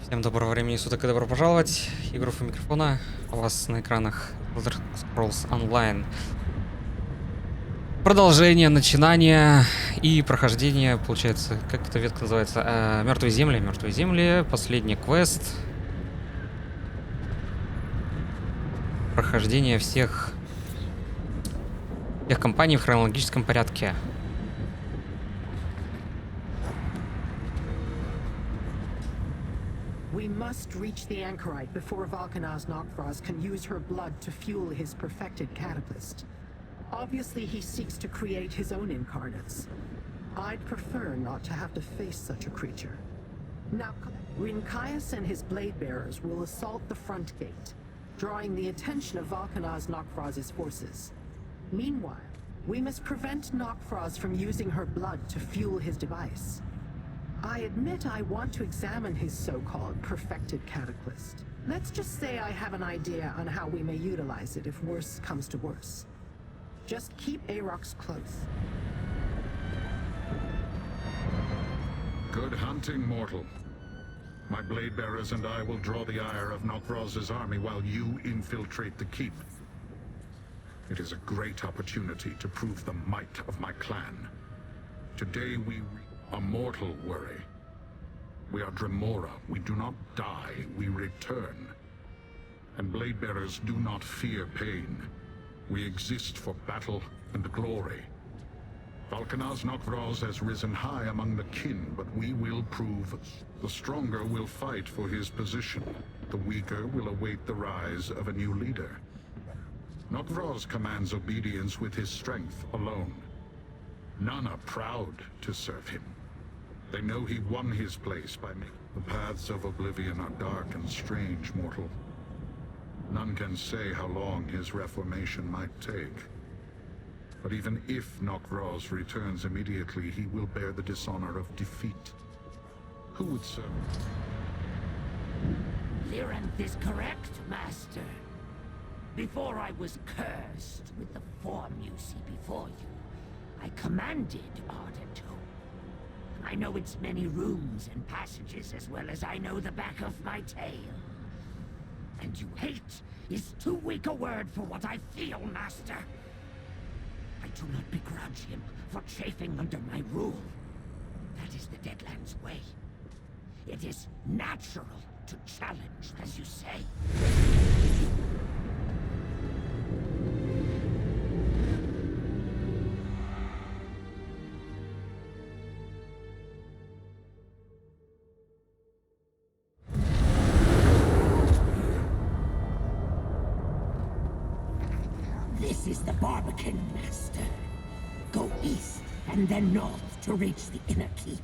Всем доброго времени суток и добро пожаловать. Игров у микрофона. У вас на экранах Elder Scrolls Online. Продолжение, начинание и прохождение, получается, как эта ветка называется? Мертвые земли. Мертвые земли. Последний квест. Прохождение всех компаний в хронологическом порядке. We must reach the anchorite before Valkanaz Nokvraz can use her blood to fuel his perfected catapult. Obviously, he seeks to create his own incarnates. I'd prefer not to have to face such a creature. Now, Rinkaius and his blade bearers will assault the front gate, drawing the attention of Valkanaz Nokvraz's forces. Meanwhile, we must prevent Nokvraz from using her blood to fuel his device. I admit I want to examine his so-called perfected cataclysm. Let's just say I have an idea on how we may utilize it if worse comes to worse. Just keep Aarox close. Good hunting, mortal. My blade bearers and I will draw the ire of Nokvraz's army while you infiltrate the keep. It is a great opportunity to prove the might of my clan. Today we a mortal worry. We are Dremora. We do not die, we return. And blade bearers do not fear pain. We exist for battle and glory. Valkanaz Nokvraz has risen high among the kin, but we will prove the stronger will fight for his position. The weaker will await the rise of a new leader. Nokvraz commands obedience with his strength alone. None are proud to serve him. They know he won his place by me. The paths of oblivion are dark and strange, mortal. None can say how long his reformation might take. But even if Nokvraz returns immediately, he will bear the dishonor of defeat. Who would serve? Lyranth is correct, Master. Before I was cursed with the form you see before you, I commanded Ardent Hope. I know its many rooms and passages as well as I know the back of my tail. And you hate is too weak a word for what I feel, Master. I do not begrudge him for chafing under my rule. That is the Deadlands way. It is natural to challenge, as you say. This is the Barbican, Master. Go east and then north to reach the inner keep.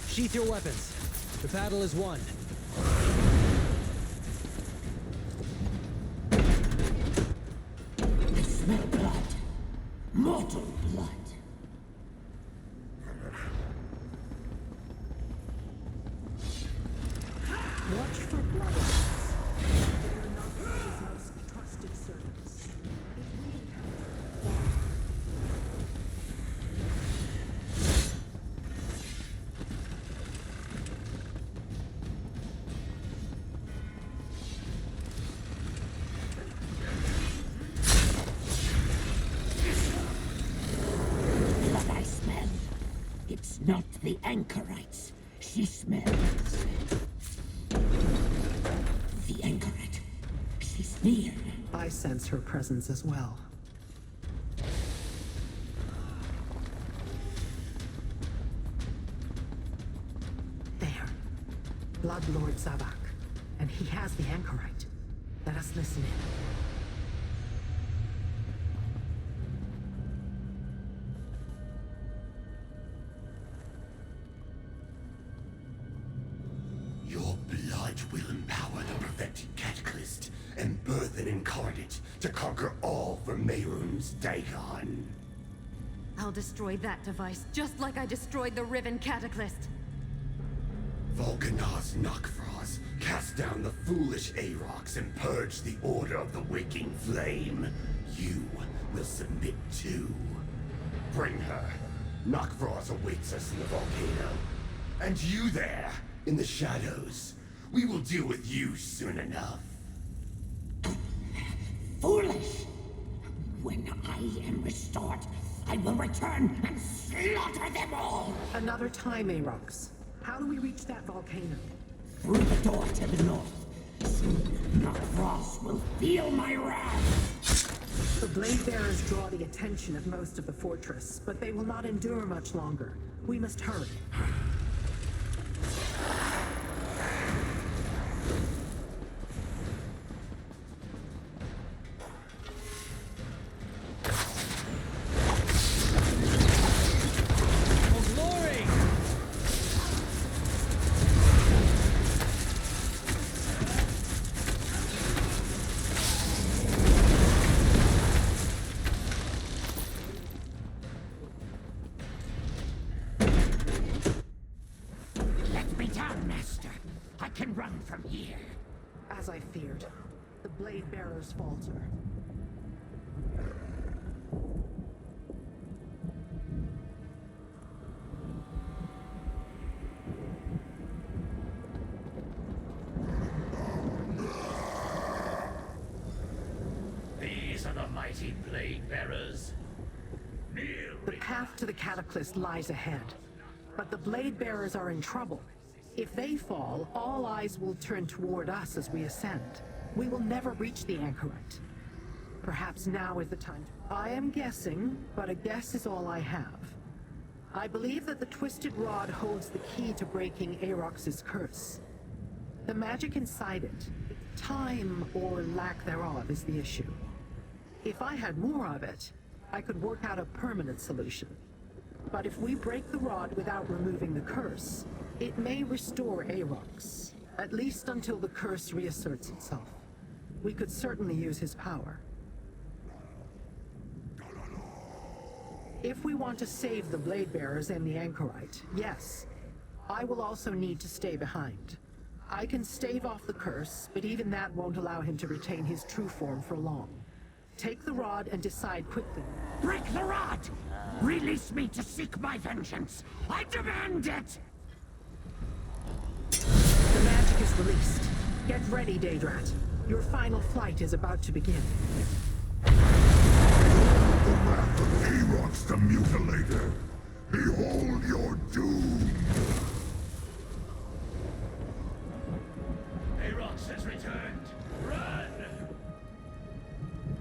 Sheath your weapons. The battle is won. I smell blood. Mortal blood. Watch for bloodlines. They are Nokvraz's most trusted servants. Blood I smell. It's not the anchorites. She smells. The anchorite. She's near. I sense her presence as well. There. Blood Lord Zavak. And he has the anchorite. Let us listen in. knowledge will empower the perfected cataclysm and birth an incarnate to conquer all for Mehrunes Dagon. I'll destroy that device, just like I destroyed the Riven Cataclysm. Volcanaz Nokfrost, cast down the foolish Aarox and purge the Order of the Waking Flame. You will submit too. Bring her. Nokfrost awaits us in the volcano. And you there, in the shadows. We will deal with you soon enough. Foolish! When I am restored, I will return and slaughter them all! Another time, Aarox. How do we reach that volcano? Through the door to the north. Nokfrost will feel my wrath! The Blade Bearers draw the attention of most of the fortress, but they will not endure much longer. We must hurry. Oh, glory! Let me down, Master. I can run from here. As I feared, the Blade Bearers falter. These are the mighty blade bearers. The path to the Cataclysm lies ahead, but the Blade Bearers are in trouble. If they fall, all eyes will turn toward us as we ascend. We will never reach the Anchorite. Perhaps now is the time. I am guessing, but a guess is all I have. I believe that the Twisted Rod holds the key to breaking Aarox's curse. The magic inside it, time or lack thereof, is the issue. If I had more of it, I could work out a permanent solution. But if we break the rod without removing the curse, it may restore Aarox, at least until the curse reasserts itself. We could certainly use his power. If we want to save the Blade Bearers and the Anchorite, yes, I will also need to stay behind. I can stave off the curse, but even that won't allow him to retain his true form for long. Take the rod and decide quickly. Break the rod! Release me to seek my vengeance! I demand it! The magic is released. Get ready, Daedrat. Your final flight is about to begin. The wrath of Aarox the Mutilator. Behold your doom. Aarox has returned. Run!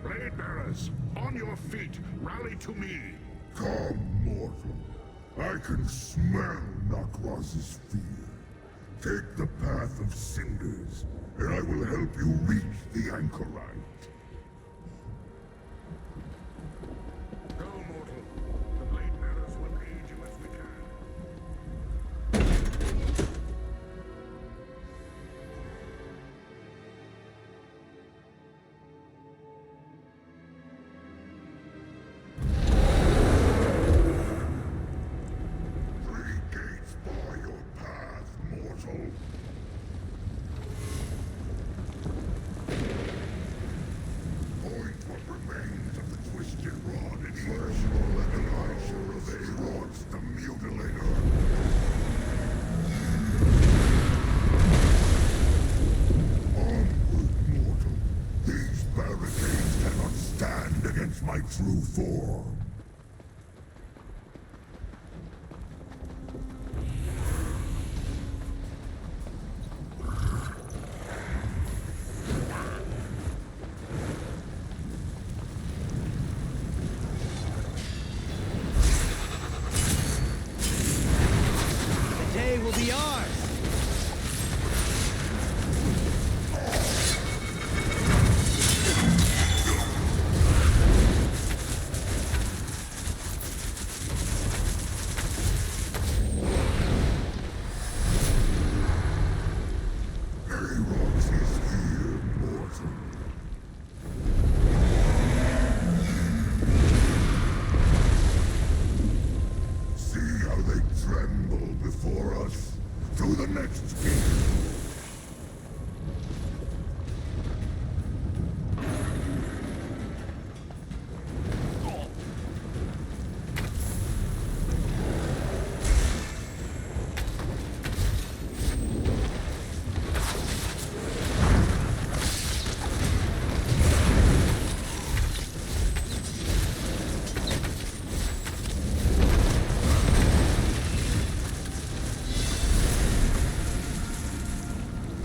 Blade Bearers, on your feet, rally to me. Come, mortal. I can smell Nokfrost's fear. Take the path of cinders, and I will help you reach the Anchorite. Go, mortal. The Blade Bearers will aid you as we can. Three gates bar your path, mortal.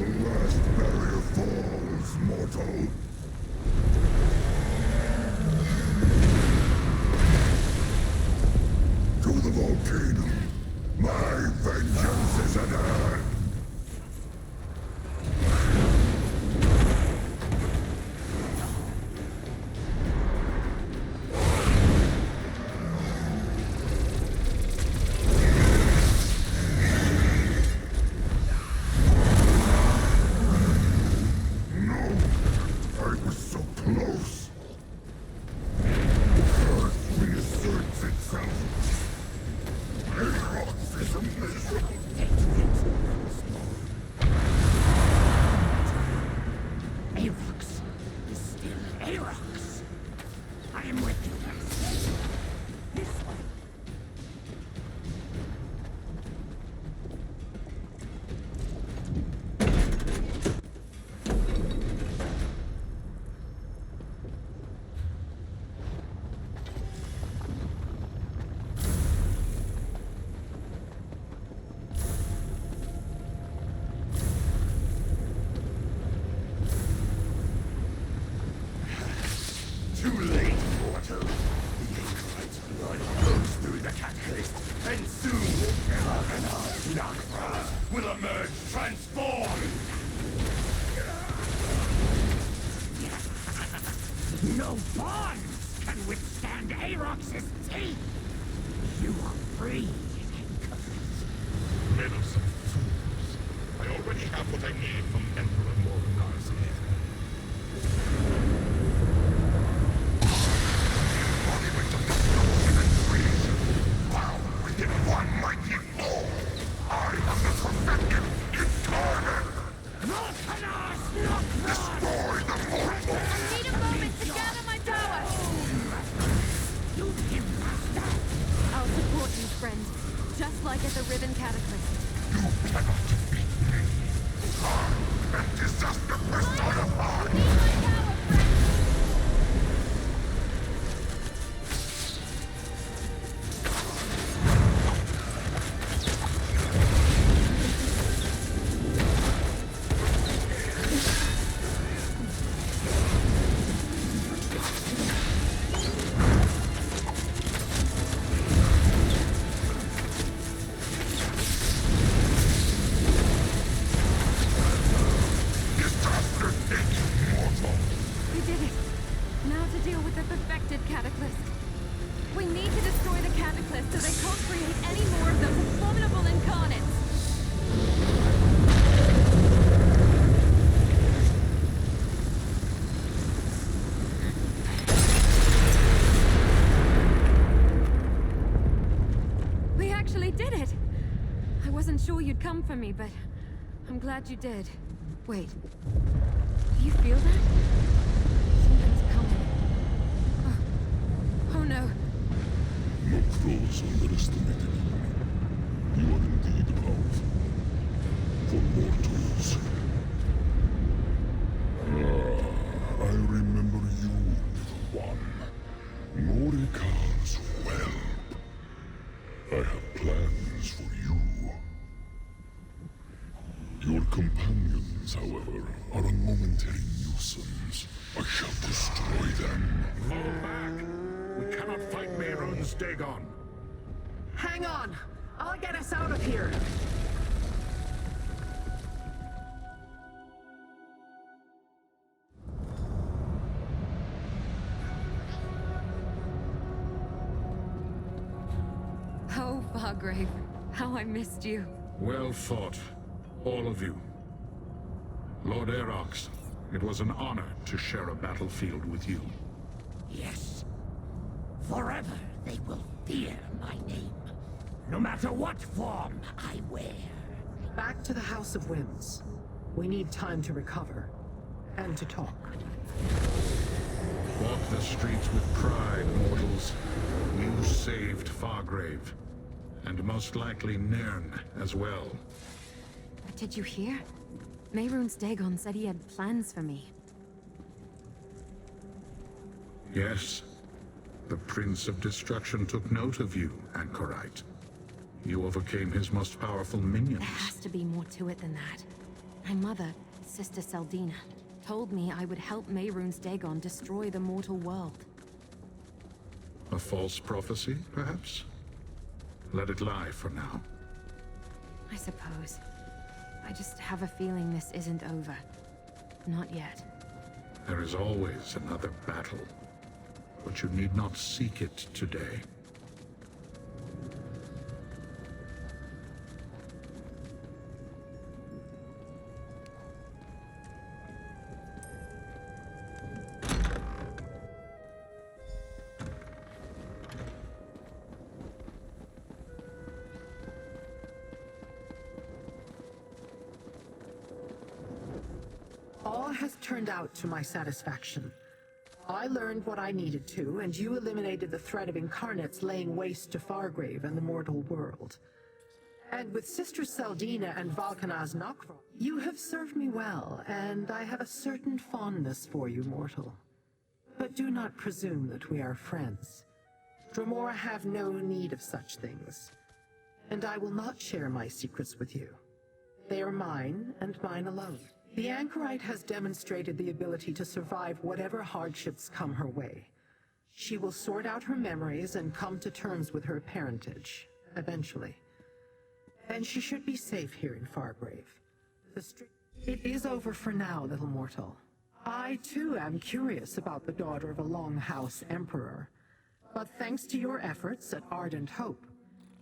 The last barrier falls, mortal. To the volcano. My vengeance is at hand. Too late, mortal. The Anchorite's blood flows through the catalyst, and soon Elagana's Nakras will emerge transformed! No bonds can withstand Arox's teeth! You are free, Anchorite. Meddlesome fools. I already have what I need from Emperor Morganar's head. One mighty fall. I am the perfected incarnate. Destroy the mortal. I need a moment to gather my power! I'll support you, friend. Just like at the Riven Cataclysm. You cannot defeat me. I am disaster personified. Need my power, friend! Sure you'd come for me, but I'm glad you did. Wait. Do you feel that? Something's coming. Oh no. Noctros underestimated you. You are indeed powerful. For mortals. Ah, I remember you, little one. Norikar's whelp. I have plans for you. Your companions, however, are a momentary nuisance. I shall destroy them. Fall back! We cannot fight Mehrunes Dagon. Hang on! I'll get us out of here! Oh, Fargrave. How I missed you. Well fought, all of you. Lord Arox, it was an honor to share a battlefield with you. Yes. Forever they will fear my name, no matter what form I wear. Back to the House of Whims. We need time to recover. And to talk. Walk the streets with pride, mortals. You saved Fargrave. And most likely Nairn as well. But did you hear? Mehrunes Dagon said he had plans for me. Yes. The Prince of Destruction took note of you, Anchorite. You overcame his most powerful minions. There has to be more to it than that. My mother, Sister Saldina, told me I would help Mehrunes Dagon destroy the mortal world. A false prophecy, perhaps? Let it lie for now. I suppose. I just have a feeling this isn't over. Not yet. There is always another battle, but you need not seek it today. All has turned out to my satisfaction. I learned what I needed to, and you eliminated the threat of incarnates laying waste to Fargrave and the mortal world. And with Sister Saldina and Valkanaz Nokra, you have served me well, and I have a certain fondness for you, mortal. But do not presume that we are friends. Dremora have no need of such things, and I will not share my secrets with you. They are mine, and mine alone. The Anchorite has demonstrated the ability to survive whatever hardships come her way. She will sort out her memories and come to terms with her parentage, eventually. And she should be safe here in Fargrave. It is over for now, little mortal. I, too, am curious about the daughter of a Longhouse Emperor. But thanks to your efforts at Ardent Hope,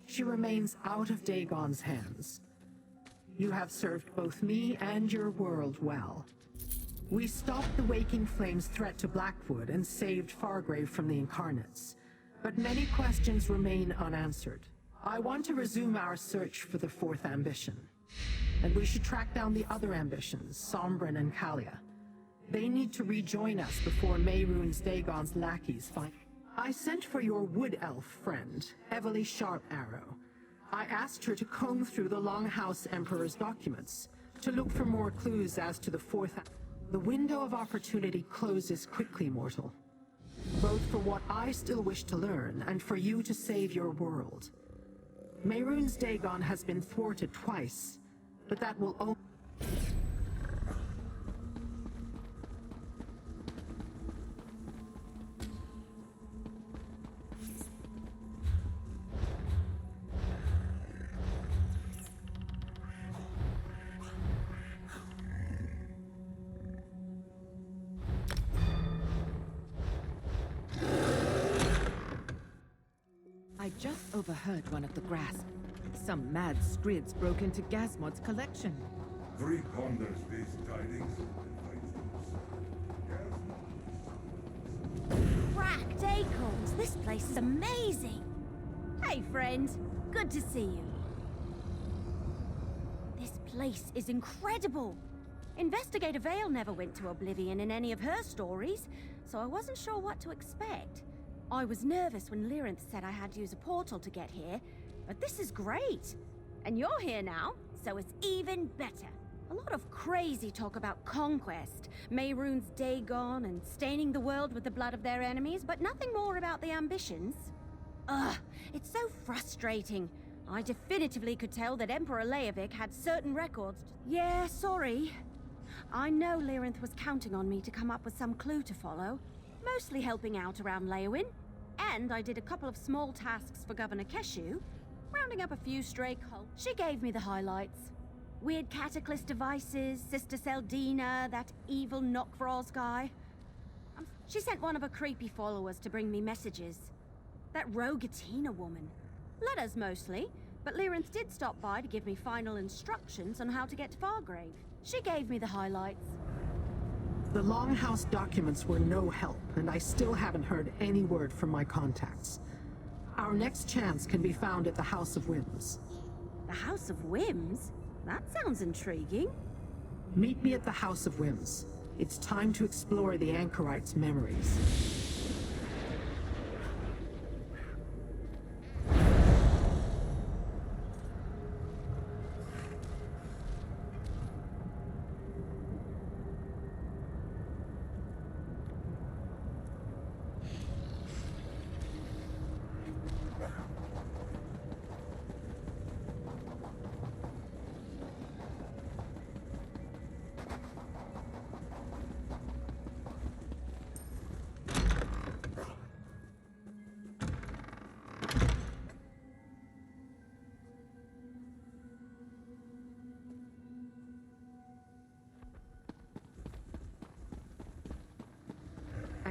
she remains out of Dagon's hands. You have served both me and your world well. We stopped the Waking Flame's threat to Blackwood and saved Fargrave from the Incarnates. But many questions remain unanswered. I want to resume our search for the fourth ambition. And we should track down the other ambitions, Sombrin and Kalia. They need to rejoin us before Mehrunes Dagon's lackeys find... I sent for your wood elf friend, Evely Sharp-Arrow. I asked her to comb through the Longhouse Emperor's documents, to look for more clues as to the fourth... The window of opportunity closes quickly, mortal. Both for what I still wish to learn, and for you to save your world. Mehrunes Dagon has been thwarted twice, but that will only... I just overheard one of the grasp. Some mad scrids broke into Gazmod's collection. Three ponders these tidings. Cracked acorns! This place is amazing! Hey, friend. Good to see you. This place is incredible! Investigator Vale never went to Oblivion in any of her stories, so I wasn't sure what to expect. I was nervous when Lyrinth said I had to use a portal to get here, but this is great! And you're here now, so it's even better. A lot of crazy talk about conquest, Mehrunes Dagon, and staining the world with the blood of their enemies, but nothing more about the ambitions. Ugh, it's so frustrating. I definitively could tell that Emperor Leovic had certain records. Yeah, sorry. I know Lyrinth was counting on me to come up with some clue to follow, mostly helping out around Leowin, and I did a couple of small tasks for Governor Keshu, rounding up a few stray cults. She gave me the highlights. Weird cataclysm devices, Sister Saldina, that evil Nokvroz guy. She sent one of her creepy followers to bring me messages. That Rogatina woman. Letters mostly, but Lyrinth did stop by to give me final instructions on how to get to Fargrave. She gave me the highlights. The Longhouse documents were no help, and I still haven't heard any word from my contacts. Our next chance can be found at the House of Whims. The House of Whims? That sounds intriguing. Meet me at the House of Whims. It's time to explore the Anchorite's memories.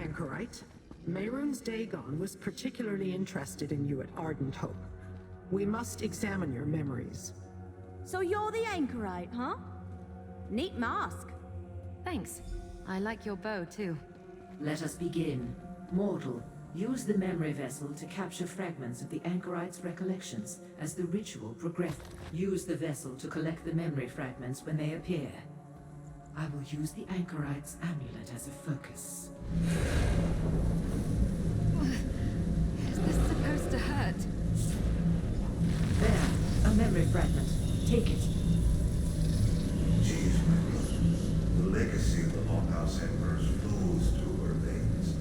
Anchorite. Mehrunes Dagon was particularly interested in you at Ardent Hope. We must examine your memories. So you're the Anchorite, huh? Neat mask. Thanks. I like your bow, too. Let us begin. Mortal, use the memory vessel to capture fragments of the Anchorite's recollections as the ritual progresses. Use the vessel to collect the memory fragments when they appear. I will use the Anchorite's amulet as a focus. Is this supposed to hurt? There, a memory fragment. Take it. Jeez, my brother. The legacy of the Longhouse Emperors flows through her veins.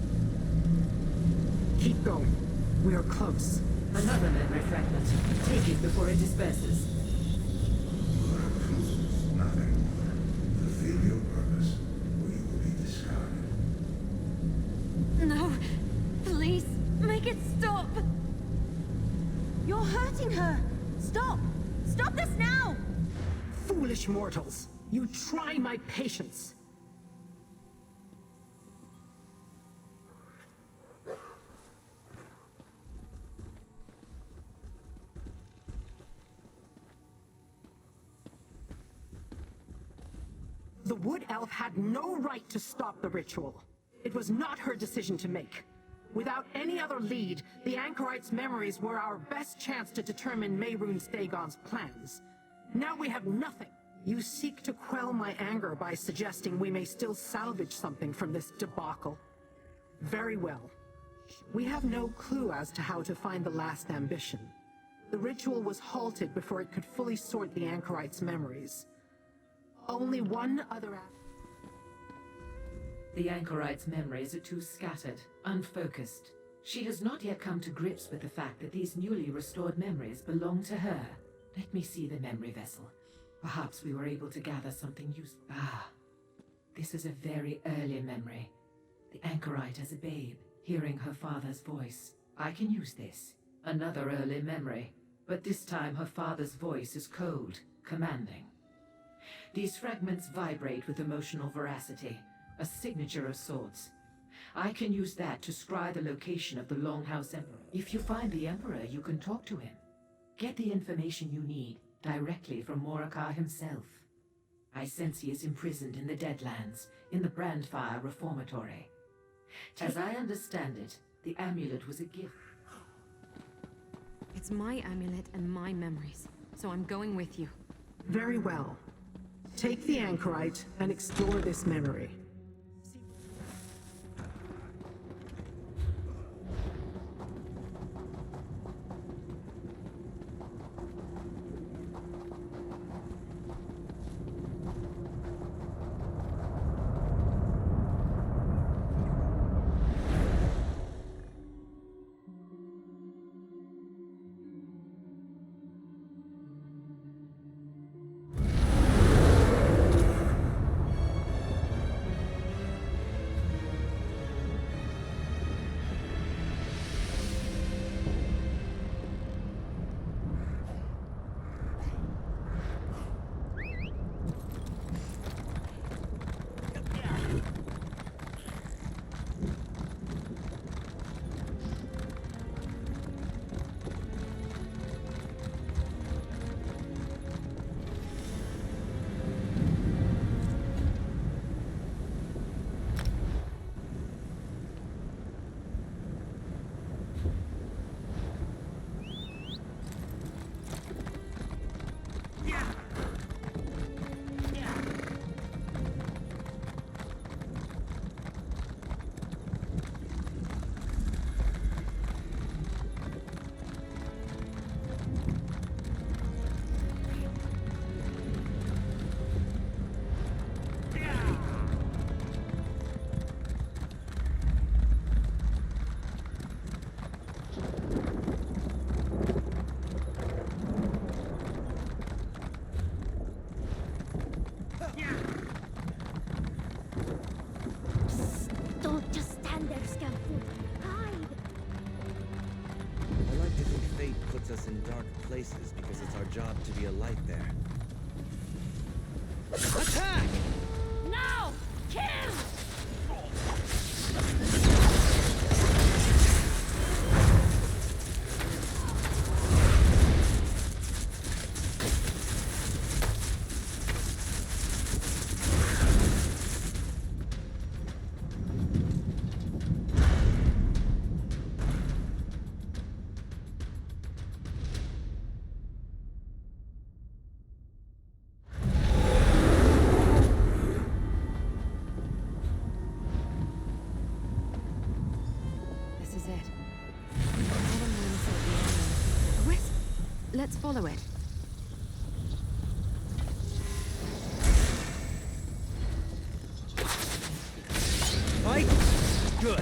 Keep going. We are close. Another memory fragment. Take it before it disperses. Nothing. Fulfill your purpose, or you will be discarded. No. Please, make it stop. You're hurting her! Stop! Stop this now! Foolish mortals! You try my patience! The Wood Elf had no right to stop the ritual. It was not her decision to make. Without any other lead, the Anchorite's memories were our best chance to determine Mehrunes Dagon's plans. Now we have nothing. You seek to quell my anger by suggesting we may still salvage something from this debacle. Very well. We have no clue as to how to find the last ambition. The ritual was halted before it could fully sort the Anchorite's memories. Only one other The Anchorite's memories are too scattered, unfocused. She has not yet come to grips with the fact that these newly restored memories belong to her. Let me see the memory vessel. Perhaps we were able to gather something useful. Ah, this is a very early memory. The Anchorite as a babe, hearing her father's voice. I can use this. Another early memory, but this time her father's voice is cold, commanding. These fragments vibrate with emotional veracity, a signature of sorts. I can use that to scry the location of the Longhouse Emperor. If you find the Emperor, you can talk to him. Get the information you need directly from Morakar himself. I sense he is imprisoned in the Deadlands, in the Brandfire Reformatory. As I understand it, the amulet was a gift. It's my amulet and my memories, so I'm going with you. Very well. Take the Anchorite and explore this memory. Don't just stand there, Scamfoot. Hide! I like to think fate puts us in dark places because it's our job to be a light there. Attack! Now! Kill! Let's follow it. Fight? Good.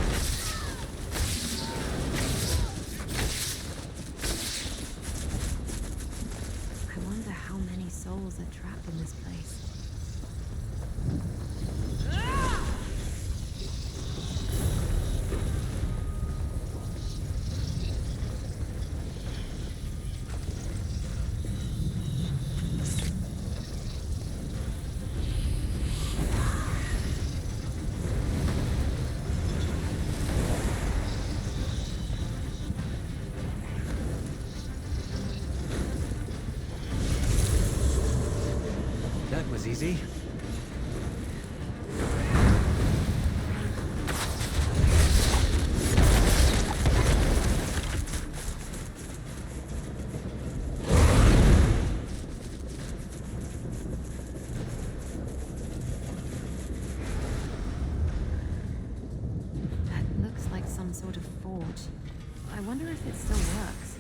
I wonder how many souls are trapped in this place. That was easy. That looks like some sort of forge. I wonder if it still works.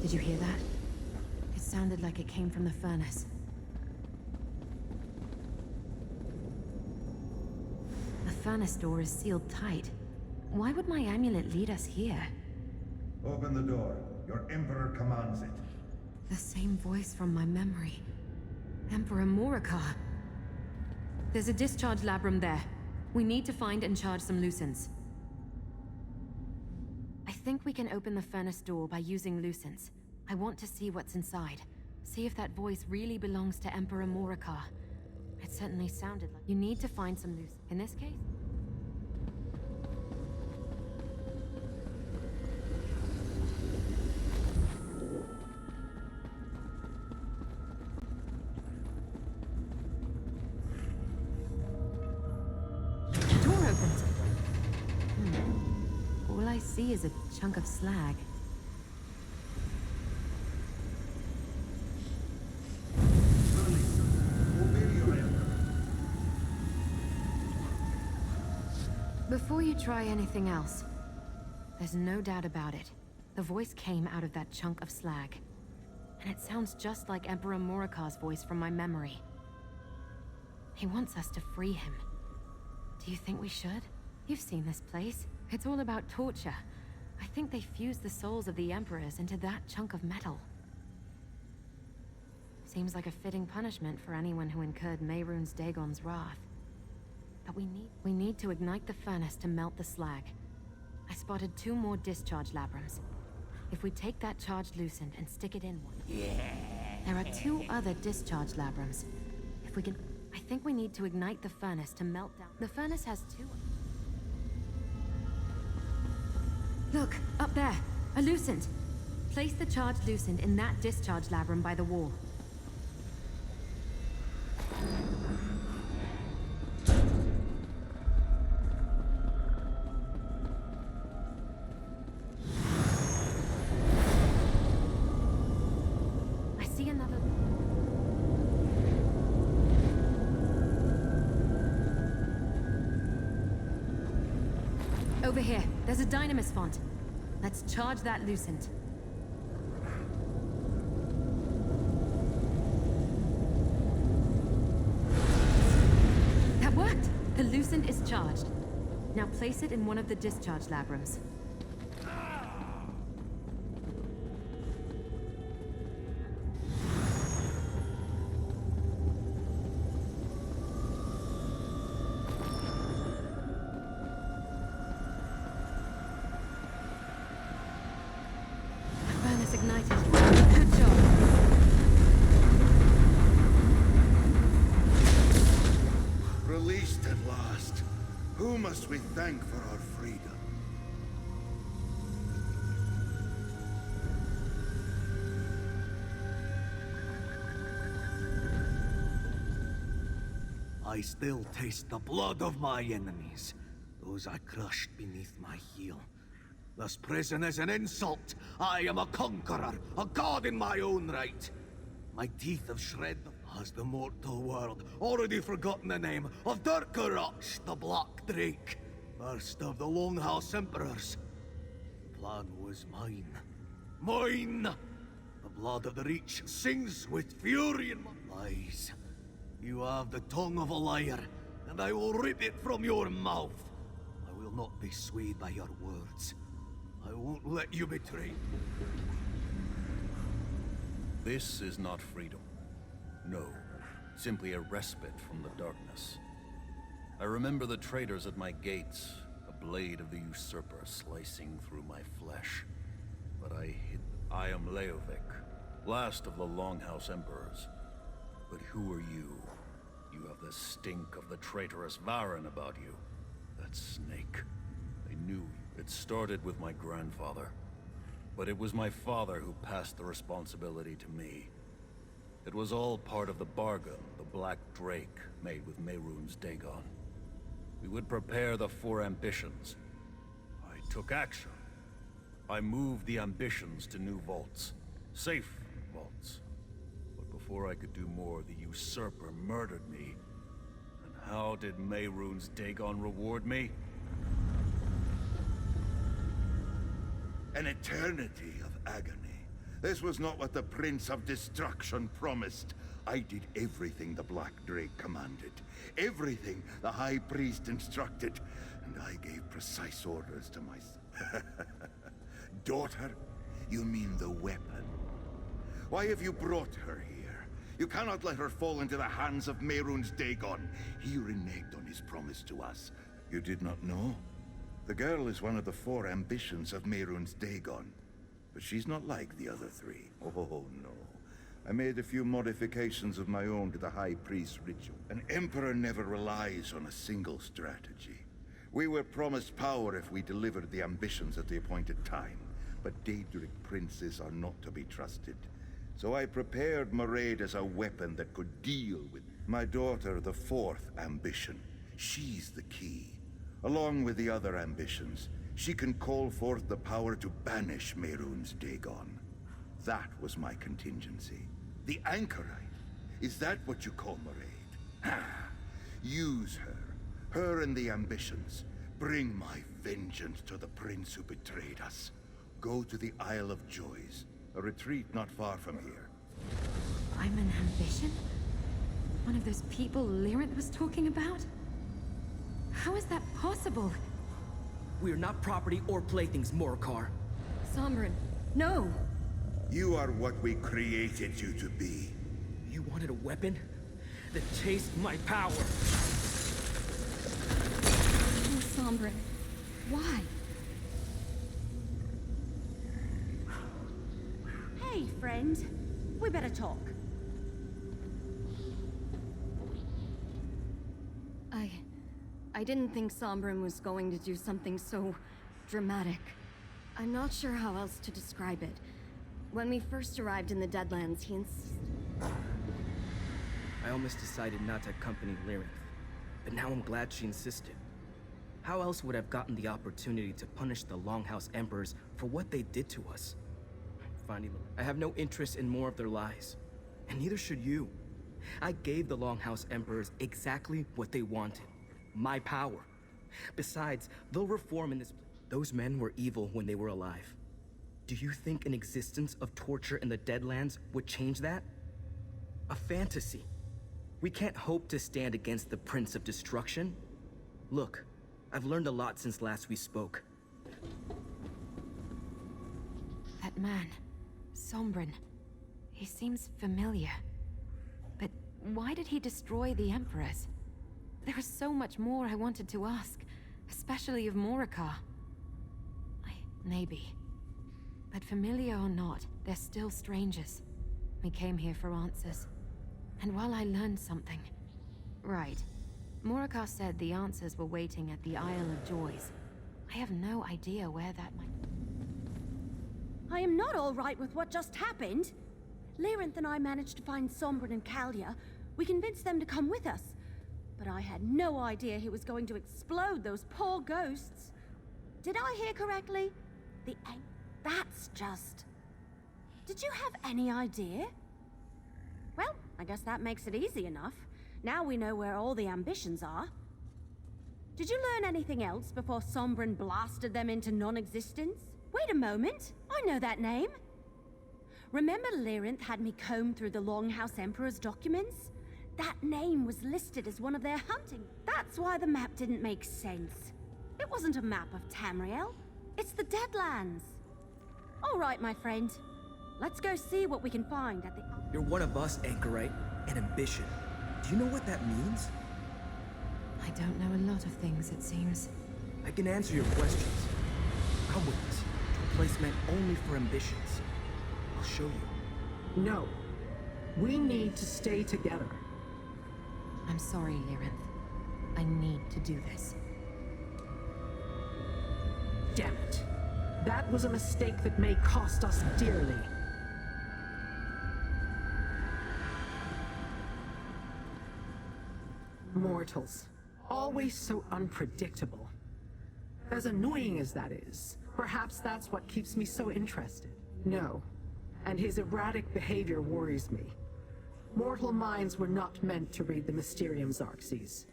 Did you hear that? It sounded like it came from the furnace. The furnace door is sealed tight. Why would my amulet lead us here? Open the door. Your Emperor commands it. The same voice from my memory. Emperor Morikar. There's a discharge labrum there. We need to find and charge some lucents. I think we can open the furnace door by using lucents. I want to see what's inside. See if that voice really belongs to Emperor Morikar. It certainly sounded like... You need to find some lucents. In this case... The door opens. All I see is a chunk of slag. Before you try anything else, there's no doubt about it. The voice came out of that chunk of slag. And it sounds just like Emperor Morikar's voice from my memory. He wants us to free him. Do you think we should? You've seen this place. It's all about torture. I think they fused the souls of the Emperors into that chunk of metal. Seems like a fitting punishment for anyone who incurred Mehrunes Dagon's wrath. But we need to ignite the furnace to melt the slag. I spotted 2 more discharge labrums. If we take that charged lucent and stick it in one... There are 2 other discharge labrums. If we can... I think we need to ignite the furnace to melt down... The furnace has 2... Look, up there! A lucent! Place the charged lucent in that discharge labrum by the wall. Over here, there's a dynamis font. Let's charge that lucent. That worked! The lucent is charged. Now place it in one of the discharge labrums. thank for our freedom. I still taste the blood of my enemies, those I crushed beneath my heel. This prison is an insult. I am a conqueror, a god in my own right. My teeth have shred. Has the mortal world already forgotten the name of Dirk-Goroch, the Black Drake, first of the Longhouse Emperors? The plan was mine. Mine! The blood of the Reach sings with fury in my lies. You have the tongue of a liar, and I will rip it from your mouth. I will not be swayed by your words. I won't let you betray me. This is not freedom. No, simply a respite from the darkness. I remember the traitors at my gates, the blade of the usurper slicing through my flesh. But I hid. I am Leovic, last of the Longhouse Emperors. But who are you? You have the stink of the traitorous Varen about you. That snake. I knew it started with my grandfather. But it was my father who passed the responsibility to me. It was all part of the bargain the Black Drake made with Mehrunes Dagon. We would prepare the 4 ambitions. I took action. I moved the ambitions to new vaults. Safe vaults. But before I could do more, the usurper murdered me. And how did Mehrunes Dagon reward me? An eternity of agony. This was not what the Prince of Destruction promised. I did everything the Black Drake commanded. Everything the High Priest instructed. And I gave precise orders to my... Daughter? You mean the weapon? Why have you brought her here? You cannot let her fall into the hands of Mehrunes Dagon. He reneged on his promise to us. You did not know? The girl is one of the 4 ambitions of Mehrunes Dagon. But she's not like the other 3. Oh, no. I made a few modifications of my own to the High Priest's ritual. An Emperor never relies on a single strategy. We were promised power if we delivered the ambitions at the appointed time. But Daedric princes are not to be trusted. So I prepared Mairead as a weapon that could deal with my daughter, the 4th ambition. She's the key. Along with the other ambitions, she can call forth the power to banish Mehrunes Dagon. That was my contingency. The Anchorite. Is that what you call Mairead? Use her. Her and the ambitions. Bring my vengeance to the prince who betrayed us. Go to the Isle of Joys, a retreat not far from here. I'm an ambition? One of those people Lyrinth was talking about? How is that possible? We're not property or playthings, Morcar. Sombrin, no! You are what we created you to be. You wanted a weapon? Then taste my power! Oh, Sombrin, why? Hey, friend. We better talk. I didn't think Sombrin was going to do something so dramatic. I'm not sure how else to describe it. When we first arrived in the Deadlands, he I almost decided not to accompany Lyrinth, but now I'm glad she insisted. How else would I have gotten the opportunity to punish the Longhouse Emperors for what they did to us? Finally, I have no interest in more of their lies, and neither should you. I gave the Longhouse Emperors exactly what they wanted. My power. Besides, they'll reform in this... Those men were evil when they were alive. Do you think an existence of torture in the Deadlands would change that? A fantasy. We can't hope to stand against the Prince of Destruction. Look, I've learned a lot since last we spoke. That man, Sombrin, he seems familiar. But why did he destroy the Emperors? There is so much more I wanted to ask, especially of Morcar. Maybe. But familiar or not, they're still strangers. We came here for answers. And while I learned something... Right. Morikawa said the answers were waiting at the Isle of Joys. I have no idea where that might... I am not all right with what just happened. Lyrinth and I managed to find Sombrin and Kalia. We convinced them to come with us. But I had no idea he was going to explode those poor ghosts. Did I hear correctly? That's just... Did you have any idea? Well, I guess that makes it easy enough. Now we know where all the ambitions are. Did you learn anything else before Sombrin blasted them into non-existence? Wait a moment, I know that name. Remember Lyrinth had me comb through the Longhouse Emperor's documents? That name was listed as one of their hunting. That's why the map didn't make sense. It wasn't a map of Tamriel. It's the Deadlands. All right, my friend. Let's go see what we can find at the... You're one of us, Anchorite, and ambition. Do you know what that means? I don't know a lot of things, it seems. I can answer your questions. Come with us to a place meant only for ambitions. I'll show you. No. We need to stay together. I'm sorry, Lyrinth. I need to do this. Damn it. That was a mistake that may cost us dearly. Mortals. Always so unpredictable. As annoying as that is, perhaps that's what keeps me so interested. No. And his erratic behavior worries me. Mortal minds were not meant to read the Mysterium, Xarxes.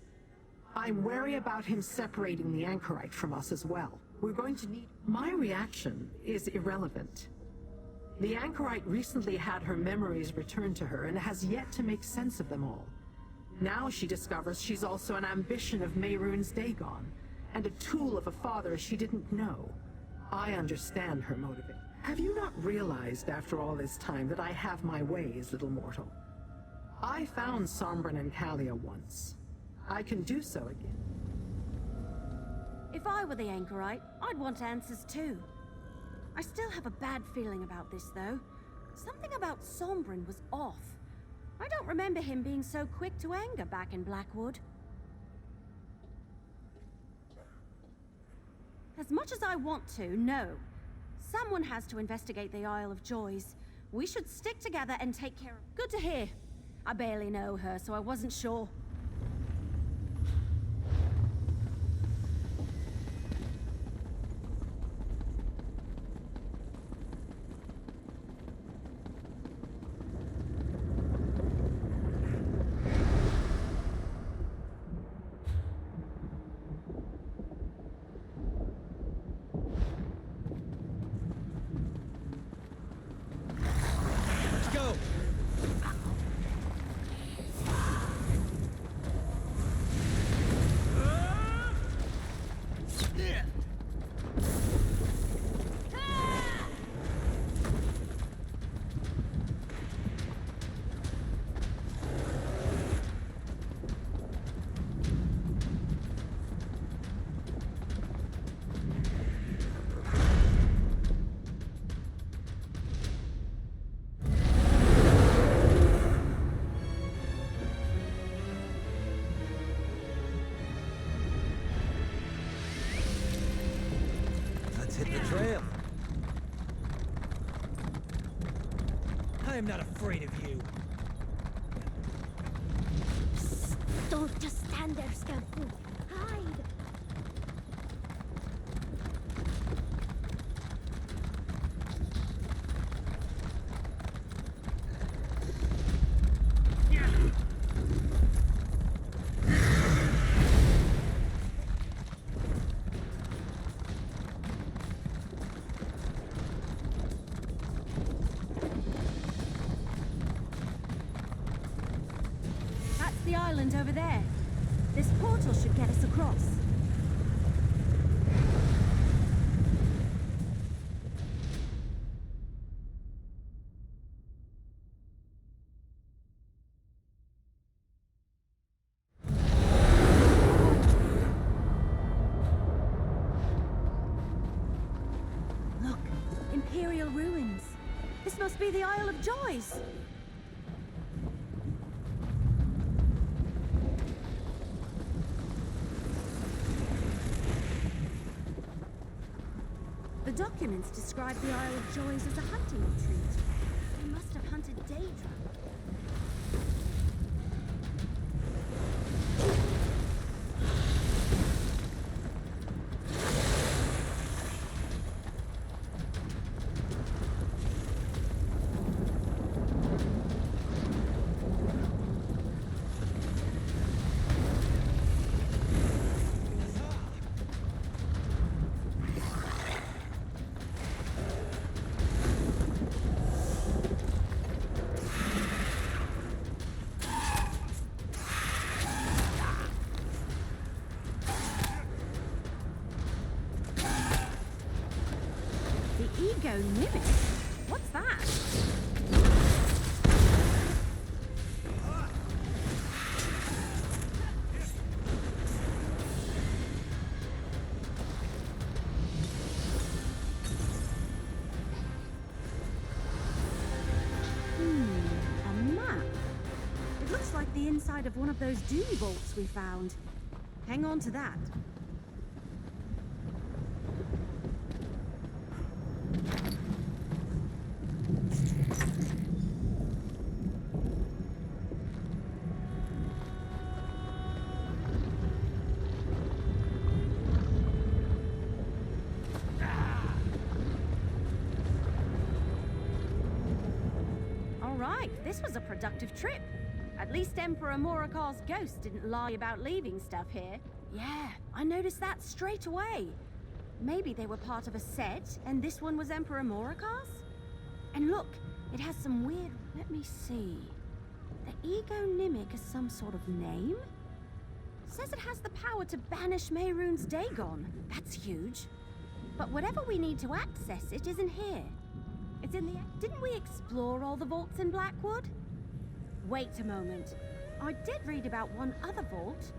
I'm wary about him separating the Anchorite from us as well. We're going to need... My reaction is irrelevant. The Anchorite recently had her memories returned to her and has yet to make sense of them all. Now she discovers she's also an ambition of Mehrunes Dagon, and a tool of a father she didn't know. I understand her motivation. Have you not realized after all this time that I have my ways, little mortal? I found Sombrin and Kalia once. I can do so again. If I were the Anchorite, I'd want answers too. I still have a bad feeling about this, though. Something about Sombrin was off. I don't remember him being so quick to anger back in Blackwood. As much as I want to, no. Someone has to investigate the Isle of Joys. We should stick together and take care of... Good to hear. I barely know her, so I wasn't sure. I'm not afraid of you. Don't just stand there, Scalpel. Hide! The island over there. This portal should get us across. Look, Imperial ruins. This must be the Isle of Joys. The documents describe the Isle of Joys as a hunting retreat. They must have hunted Daedra. Mimic? What's that? A map. It looks like the inside of one of those doom vaults we found. Hang on to that. This was a productive trip. At least Emperor Morikar's ghost didn't lie about leaving stuff here. Yeah, I noticed that straight away. Maybe they were part of a set, and this one was Emperor Morikar's? And look, it has some weird... Let me see. The Ego-Nimic is some sort of name? Says it has the power to banish Mehrunes Dagon. That's huge. But whatever we need to access it isn't here. It's in the... Didn't we explore all the vaults in Blackwood? Wait a moment. I did read about one other vault.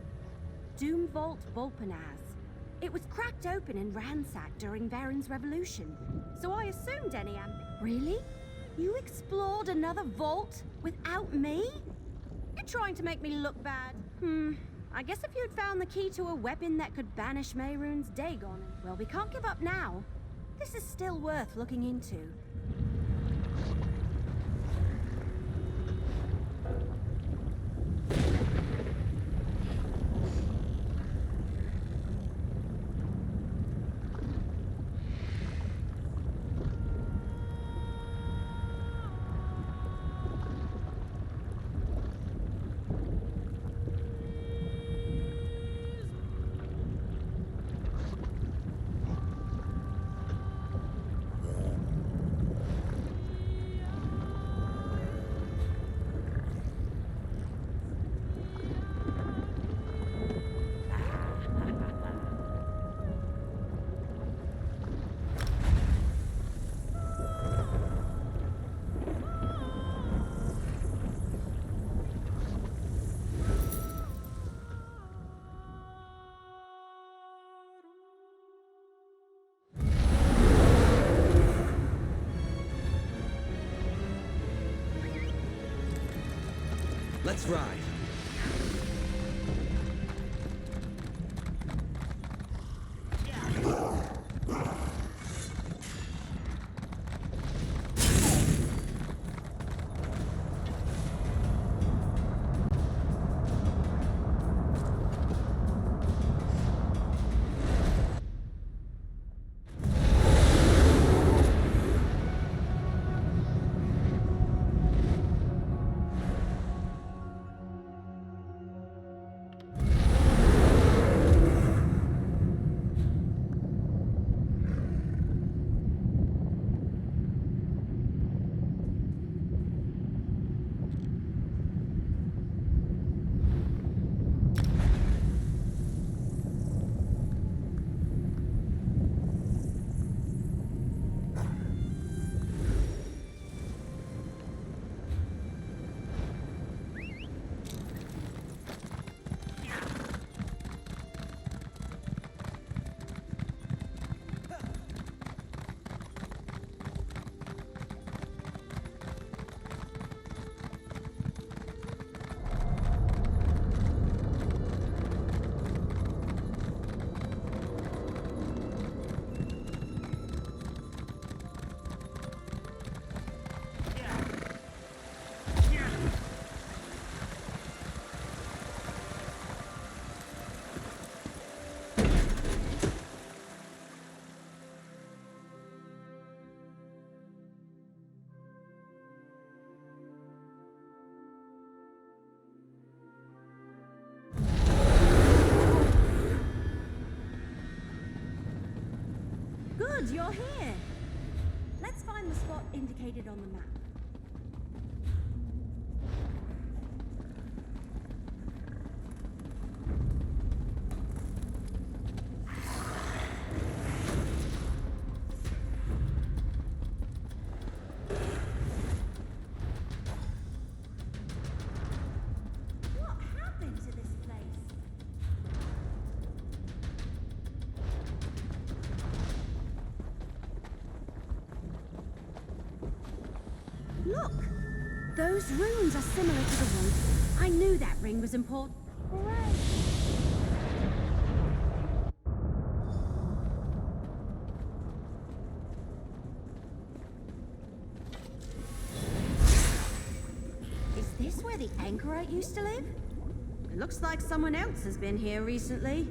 Doom Vault Volpanaz. It was cracked open and ransacked during Varen's revolution. So I assumed any Really? You explored another vault without me? You're trying to make me look bad. I guess if you'd found the key to a weapon that could banish Mehrunes Dagon... Well, we can't give up now. This is still worth looking into. Let's ride. Good, you're here. Let's find the spot indicated on the map. What happened to this place? Look! Those runes are similar to the ones. I knew that ring was important. Hooray! Is this where the anchorite used to live? It looks like someone else has been here recently.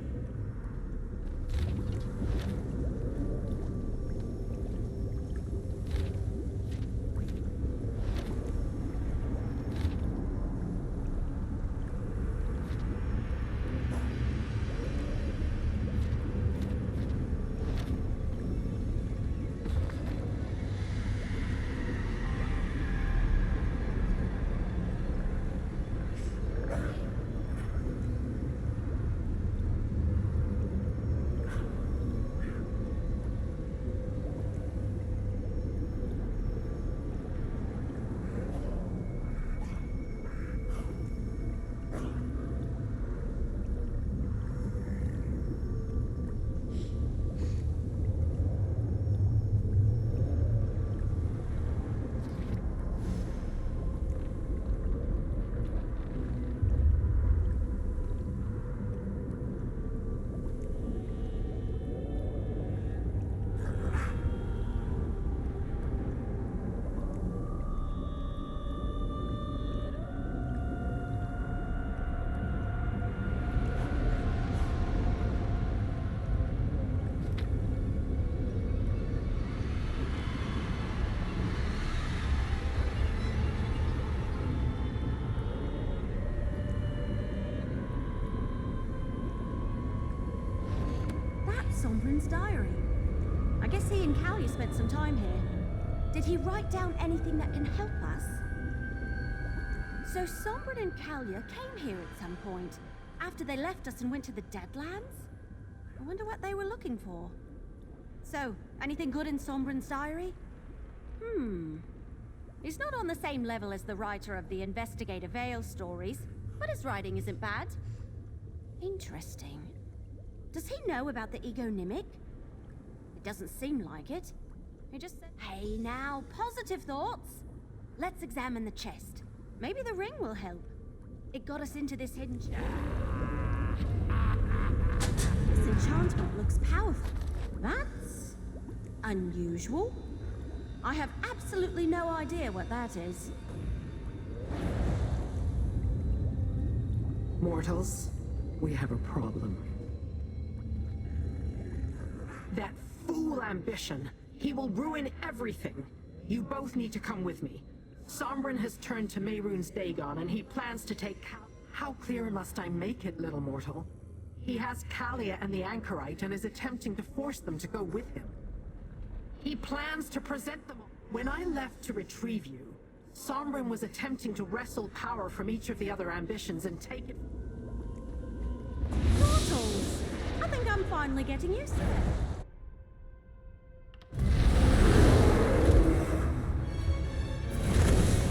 Sombrin's diary. I guess he and Callia spent some time here. Did he write down anything that can help us? So Sombrin and Callia came here at some point, after they left us and went to the Deadlands? I wonder what they were looking for. So, anything good in Sombrin's diary? He's not on the same level as the writer of the Investigator Vale stories, but his writing isn't bad. Interesting. Does he know about the egonymic? It doesn't seem like it. He just said, hey now, positive thoughts. Let's examine the chest. Maybe the ring will help. It got us into this hidden chest. This enchantment looks powerful. That's unusual. I have absolutely no idea what that is. Mortals, we have a problem. That fool ambition. He will ruin everything. You both need to come with me. Sombrin has turned to Mehrunes Dagon and he plans to take How clear must I make it, little mortal? He has Callia and the anchorite and is attempting to force them to go with him. He plans to present them. When I left to retrieve you, Sombrin was attempting to wrestle power from each of the other ambitions and take it. Mortals! I think I'm finally getting used to it.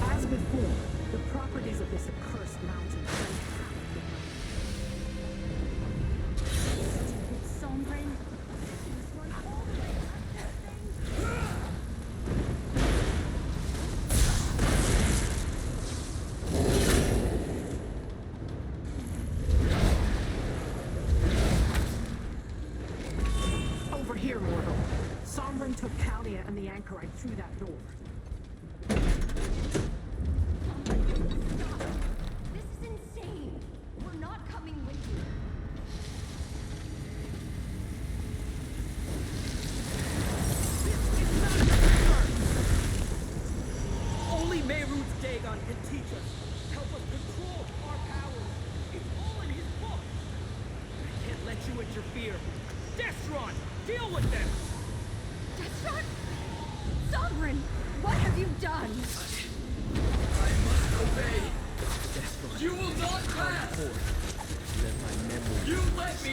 As before, the properties of this accursed mountain Stupid Sombrin. He was going all the way up that thing. Over here, mortal. Sombrin took Callia and the anchorite through that door. This is insane. We're not coming with you. Only Mehrunes Dagon can teach us, help us control our powers. It's all in his book. I can't let you interfere. Destron, deal with them!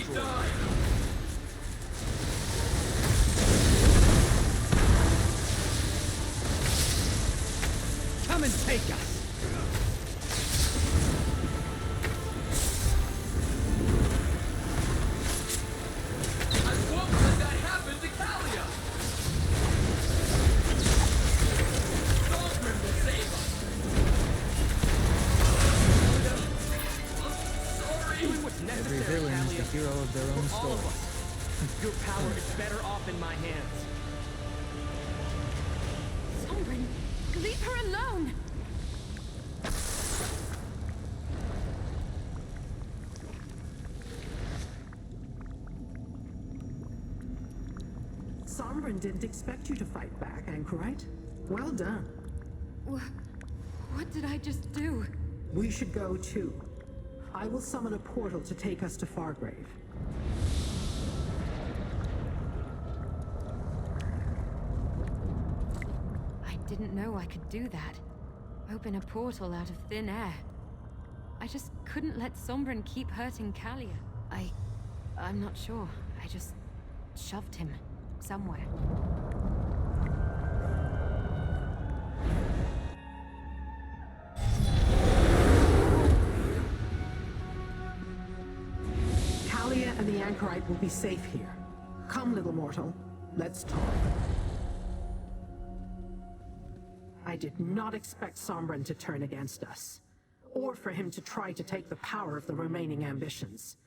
destroyed. Come and take us! I won't let that happen to Kalia! Sovereign will save us! I'm sorry! Doing what's Every necessary, villain is Kalia, the hero of their own for all of story. us. Your power is better off in my hands. Sombrin, leave her alone! Sombrin didn't expect you to fight back, Anchorite. Well done. What did I just do? We should go too. I will summon a portal to take us to Fargrave. I didn't know I could do that. Open a portal out of thin air. I just couldn't let Sombrin keep hurting Kalia. I'm not sure. I just shoved him somewhere. Kalia and the Anchorite will be safe here. Come, little mortal. Let's talk. I did not expect Sombrin to turn against us, or for him to try to take the power of the remaining ambitions.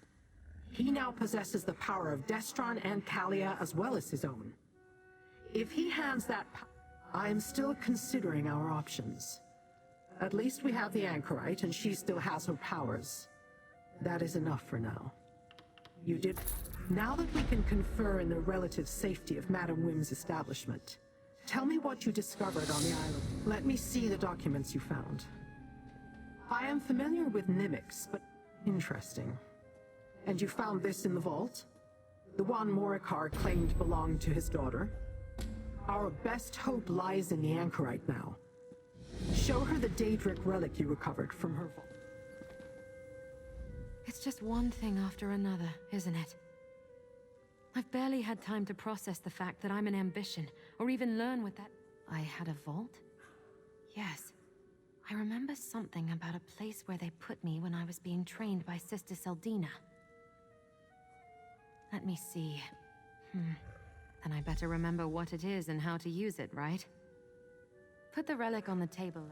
He now possesses the power of Destron and Kalia as well as his own. If he hands that power, I am still considering our options. At least we have the Anchorite, and she still has her powers. That is enough for now. You did. Now that we can confer in the relative safety of Madame Wim's establishment, tell me what you discovered on the island. Let me see the documents you found. I am familiar with Nimics, but interesting. And you found this in the vault? The one Morikar claimed belonged to his daughter? Our best hope lies in the Anchorite now. Show her the Daedric relic you recovered from her vault. It's just one thing after another, isn't it? I've barely had time to process the fact that I'm an ambition, or even learn what that... I had a vault? Yes. I remember something about a place where they put me when I was being trained by Sister Seldina. Let me see. Then I better remember what it is and how to use it, right? Put the relic on the table.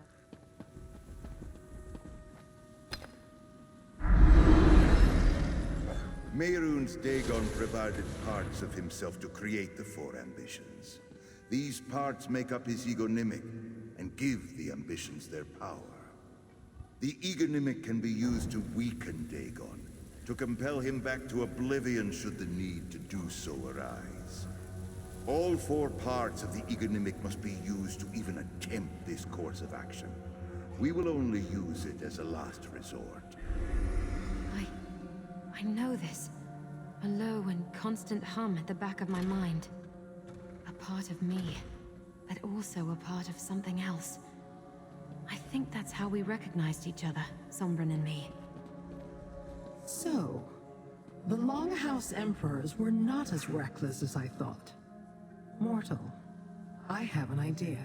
Mehrunes Dagon provided parts of himself to create the four ambitions. These parts make up his egonymic and give the ambitions their power. The egonymic can be used to weaken Dagon, to compel him back to oblivion should the need to do so arise. All four parts of the egonymic must be used to even attempt this course of action. We will only use it as a last resort. I know this. A low and constant hum at the back of my mind. A part of me, but also a part of something else. I think that's how we recognized each other, Sombrin and me. So, the Longhouse Emperors were not as reckless as I thought. Mortal, I have an idea.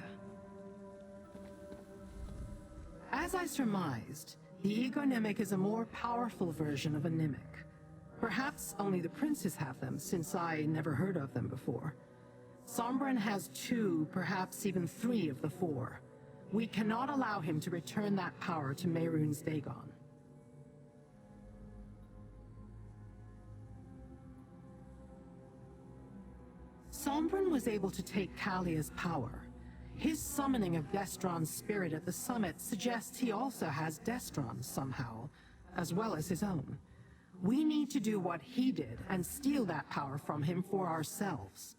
As I surmised, the egonymic is a more powerful version of a Nimic. Perhaps only the princes have them, since I never heard of them before. Sombrin has 2, perhaps even 3 of the 4. We cannot allow him to return that power to Mehrunes Dagon. Sombrin was able to take Kalia's power. His summoning of Destron's spirit at the summit suggests he also has Destron somehow, as well as his own. We need to do what he did and steal that power from him for ourselves.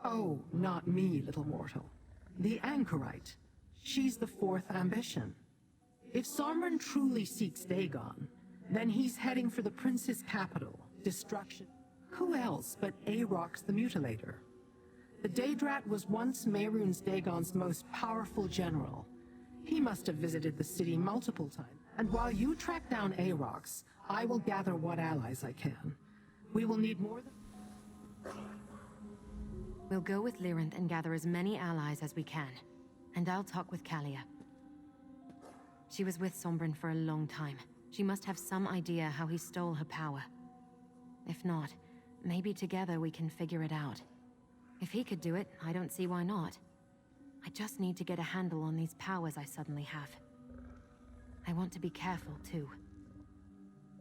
Oh, not me, little mortal. The Anchorite. She's the 4th ambition. If Sombrin truly seeks Dagon, then he's heading for the prince's capital, destruction. Who else but Aarox the Mutilator? The Daedrat was once Mehrunes Dagon's most powerful general. He must have visited the city multiple times. And while you track down Aarox, I will gather what allies I can. We will need more than... We'll go with Lyrinth and gather as many allies as we can. And I'll talk with Kalia. She was with Sombrin for a long time. She must have some idea how he stole her power. If not, maybe together we can figure it out. If he could do it, I don't see why not. I just need to get a handle on these powers I suddenly have. I want to be careful, too.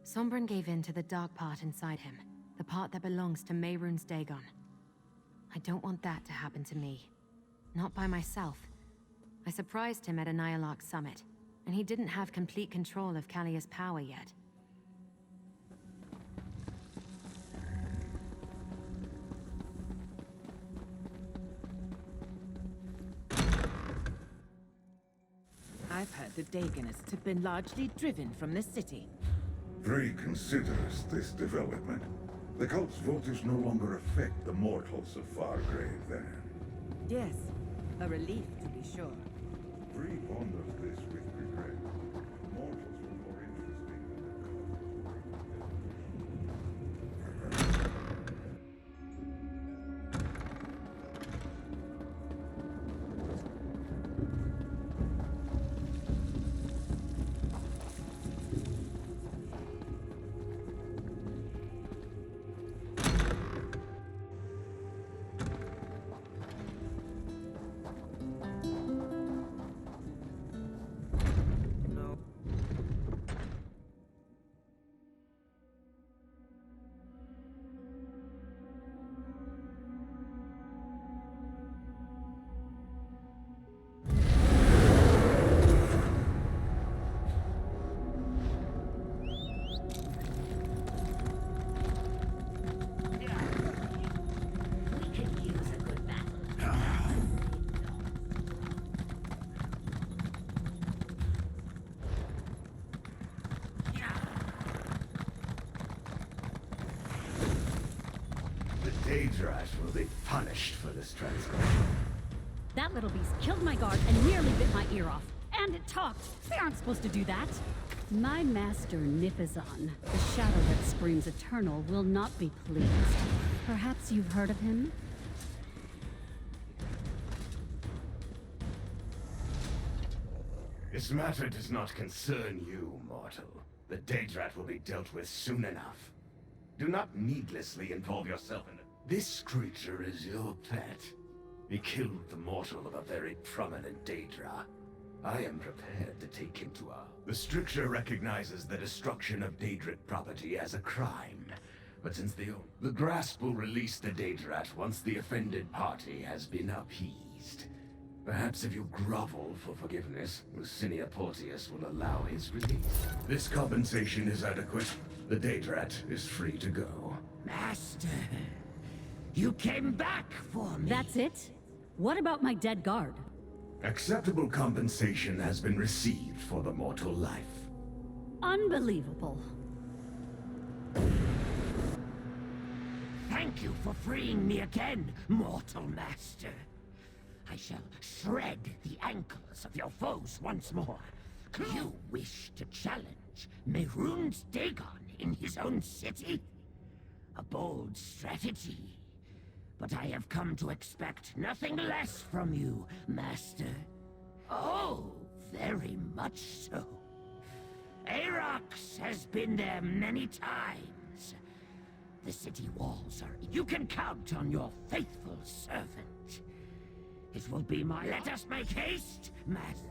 Sombrin gave in to the dark part inside him, the part that belongs to Mehrunes Dagon. I don't want that to happen to me. Not by myself. I surprised him at a Nyalak summit, and he didn't have complete control of Kalia's power yet. I've heard the Dagonists have been largely driven from the city. Frey considers this development. The cult's votives no longer affect the mortals of Fargrave, then. Yes, a relief to be sure. Frey ponders this with regret. Mortals were more interesting than the Daedrat will be punished for this transgression. That little beast killed my guard and nearly bit my ear off. And it talked. They aren't supposed to do that. My master, Nifazon, the shadow that screams eternal, will not be pleased. Perhaps you've heard of him? This matter does not concern you, mortal. The Daedrat will be dealt with soon enough. Do not needlessly involve yourself in it. This creature is your pet. He killed the mortal of a very prominent Daedra. I am prepared to take him to our... The stricture recognizes the destruction of Daedric property as a crime. But since the Grasp will release the Daedrat once the offended party has been appeased. Perhaps if you grovel for forgiveness, Lucinia Porteus will allow his release. This compensation is adequate. The Daedrat is free to go. Master, you came back for me. That's it? What about my dead guard? Acceptable compensation has been received for the mortal life. Unbelievable. Thank you for freeing me again, mortal master. I shall shred the ankles of your foes once more. You wish to challenge Mehrunes Dagon in his own city? A bold strategy. But I have come to expect nothing less from you, master. Oh, very much so. Aarox has been there many times. The city walls are... You can count on your faithful servant. It will be my... Let us make haste, master.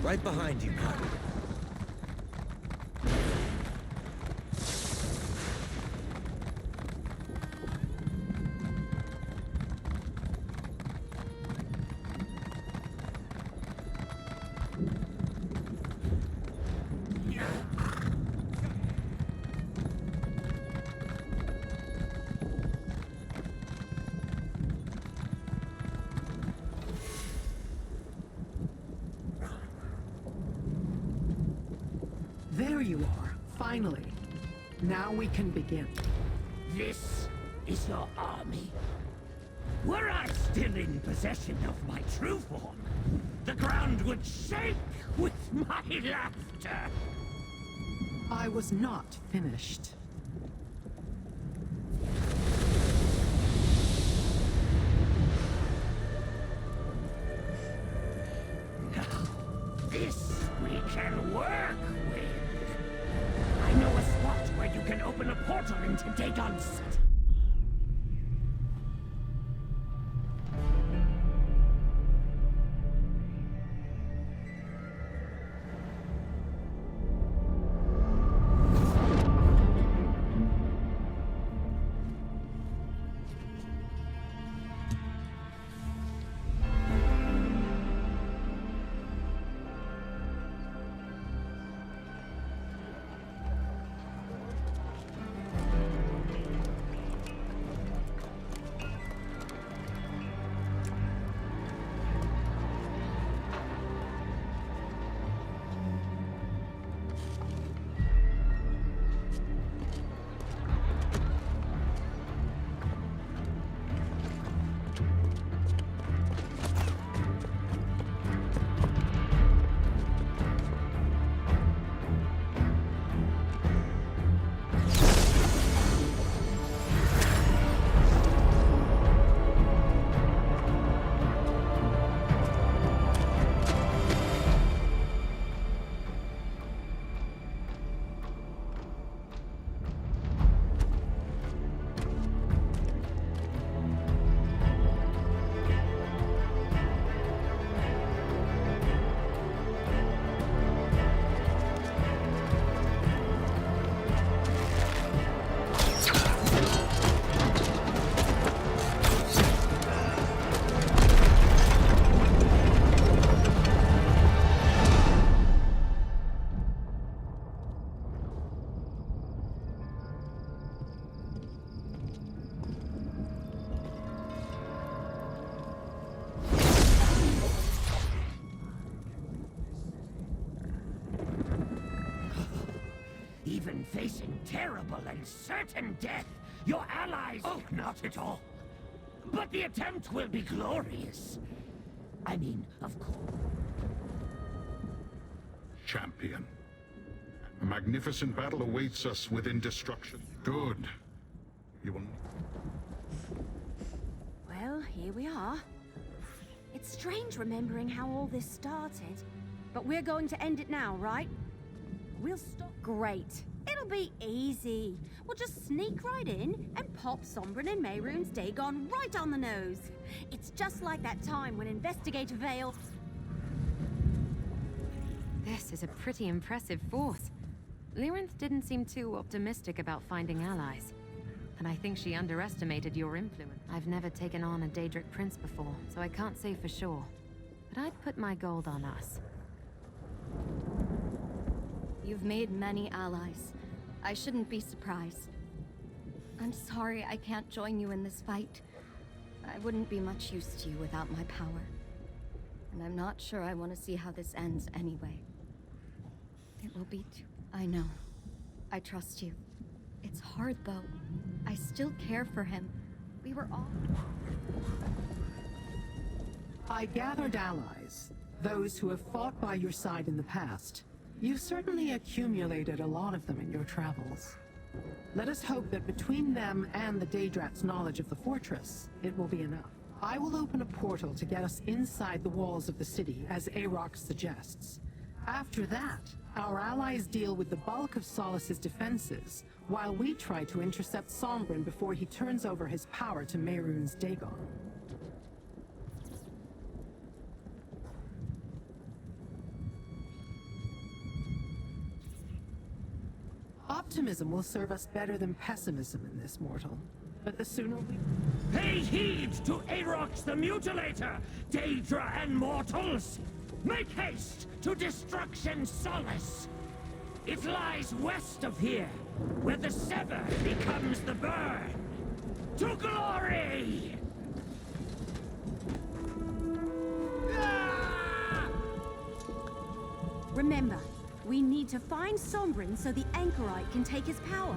Right behind you, Poppy. There you are, finally. Now we can begin. This is your army. Were I still in possession of my true form, the ground would shake with my laughter. I was not finished. This we can work with. I know a spot where you can open a portal into Dagon's city. Even facing terrible and certain death, your allies... Oh, not at all. But the attempt will be glorious. I mean, of course. Champion. A magnificent battle awaits us within destruction. Good. You will... Well, here we are. It's strange remembering how all this started. But we're going to end it now, right? We'll stop. Great. It'll be easy. We'll just sneak right in and pop Sombrin and Mehrunes Dagon right on the nose. It's just like that time when Investigator Vale... This is a pretty impressive force. Lyrinth didn't seem too optimistic about finding allies. And I think she underestimated your influence. I've never taken on a Daedric prince before, so I can't say for sure. But I'd put my gold on us. You've made many allies. I shouldn't be surprised. I'm sorry I can't join you in this fight. I wouldn't be much use to you without my power. And I'm not sure I want to see how this ends anyway. It will be too... I know. I trust you. It's hard, though. I still care for him. We were all... I gathered allies, those who have fought by your side in the past. You've certainly accumulated a lot of them in your travels. Let us hope that between them and the Daedrat's knowledge of the fortress, it will be enough. I will open a portal to get us inside the walls of the city, as Arox suggests. After that, our allies deal with the bulk of Solace's defenses, while we try to intercept Sombrin before he turns over his power to Mehrunes Dagon. Optimism will serve us better than pessimism in this, mortal. But the sooner we... Pay heed to Arox the Mutilator, Daedra and mortals! Make haste to Destruction Solace! It lies west of here, where the Sever becomes the Burn! To glory! Remember, we need to find Sombrin so the Anchorite can take his power.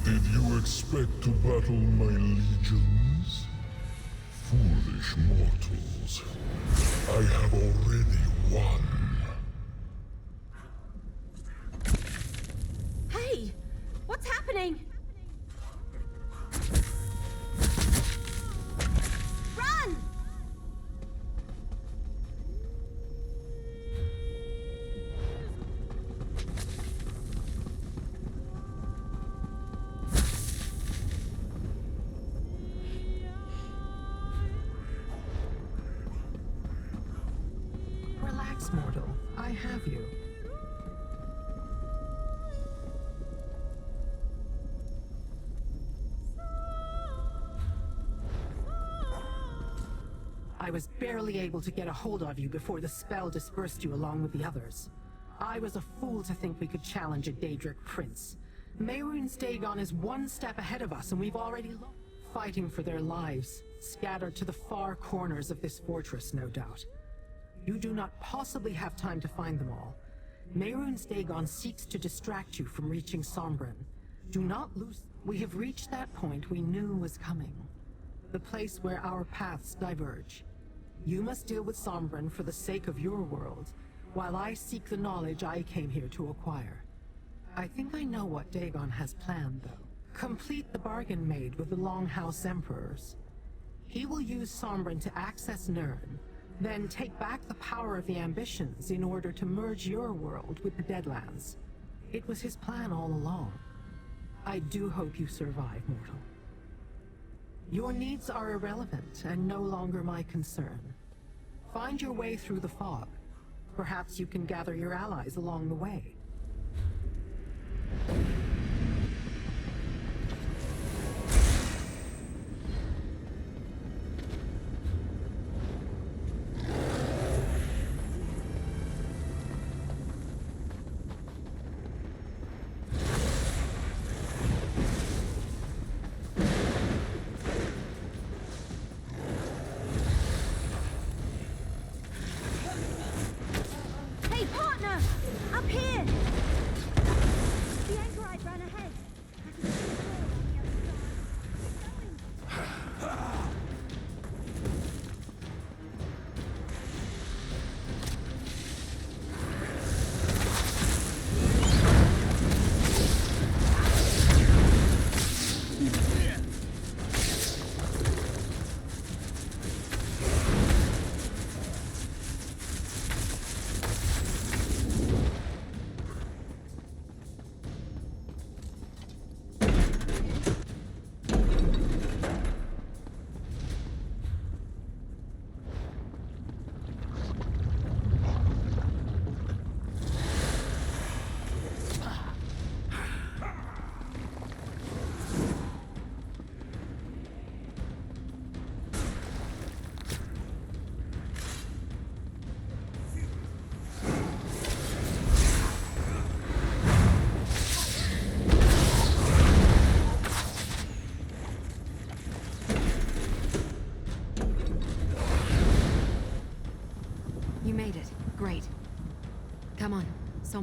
Did you expect to battle my legions? Foolish mortals. I have already won. Hey! What's happening? Run! Relax, mortal. I have you. I was barely able to get a hold of you before the spell dispersed you along with the others. I was a fool to think we could challenge a Daedric prince. Mehrunes Dagon is one step ahead of us, and we've already lost. Fighting for their lives, scattered to the far corners of this fortress, no doubt. You do not possibly have time to find them all. Mehrunes Dagon seeks to distract you from reaching Sombrin. Do not lose. We have reached that point we knew was coming. The place where our paths diverge. You must deal with Sombrin for the sake of your world, while I seek the knowledge I came here to acquire. I think I know what Dagon has planned, though. Complete the bargain made with the Longhouse Emperors. He will use Sombrin to access Nirn, then take back the power of the Ambitions in order to merge your world with the Deadlands. It was his plan all along. I do hope you survive, mortal. Your needs are irrelevant and no longer my concern. Find your way through the fog. Perhaps you can gather your allies along the way. Hey, partner! Up here!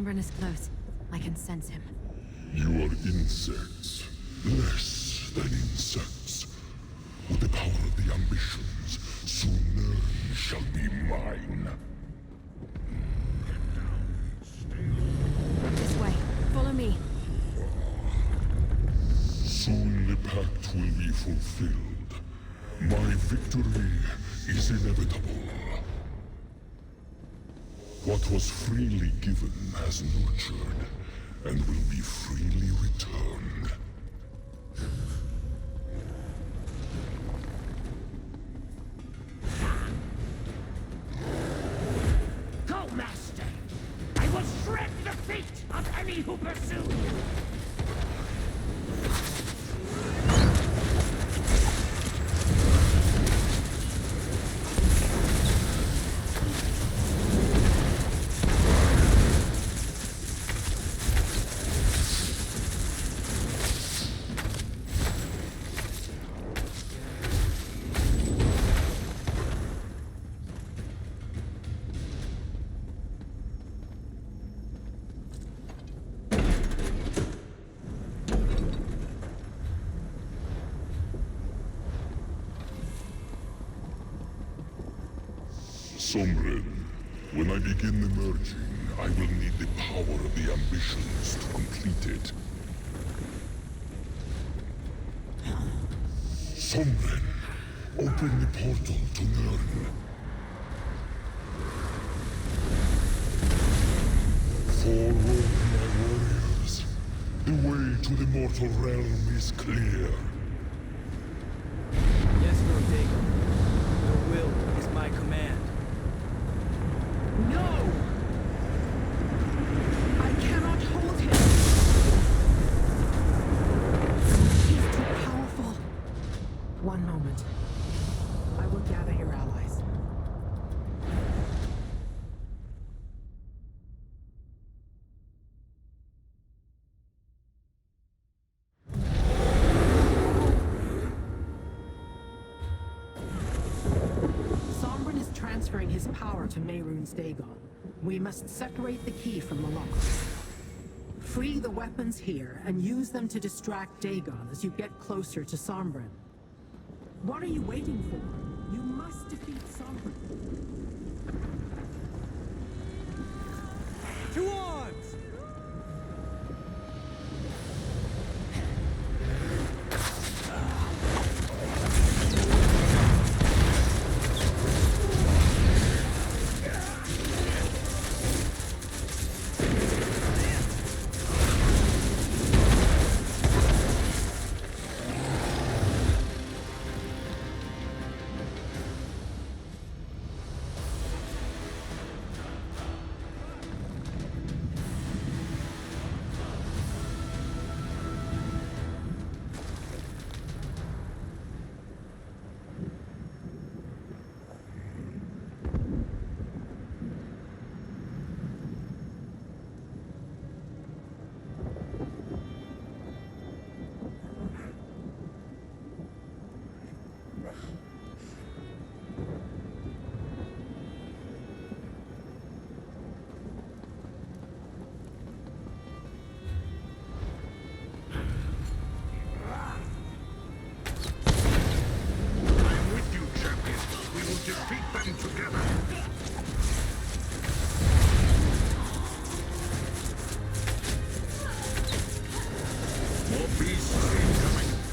Sombren is close. I can sense him. You are insects. Less than insects. With the power of the ambitions, sooner ye shall be mine. This way. Follow me. Soon the pact will be fulfilled. My victory is inevitable. What was freely given has nurtured, and will be freely returned. Go, Master! I will shred the feet of any who pursue you! Sombren, when I begin the merging, I will need the power of the ambitions to complete it. Sombren, open the portal to Nirn. Forward, my warriors. The way to the mortal realm is clear. Yes, Lord Dagon. Your will is my command. No! I cannot hold him! He's too powerful. One moment. I will gather your allies. Sombren is transferring his power to Mehrunes Dagon. We must separate the key from the lock. Free the weapons here and use them to distract Dagon as you get closer to Sombren. What are you waiting for? You must defeat Sombren. To arms!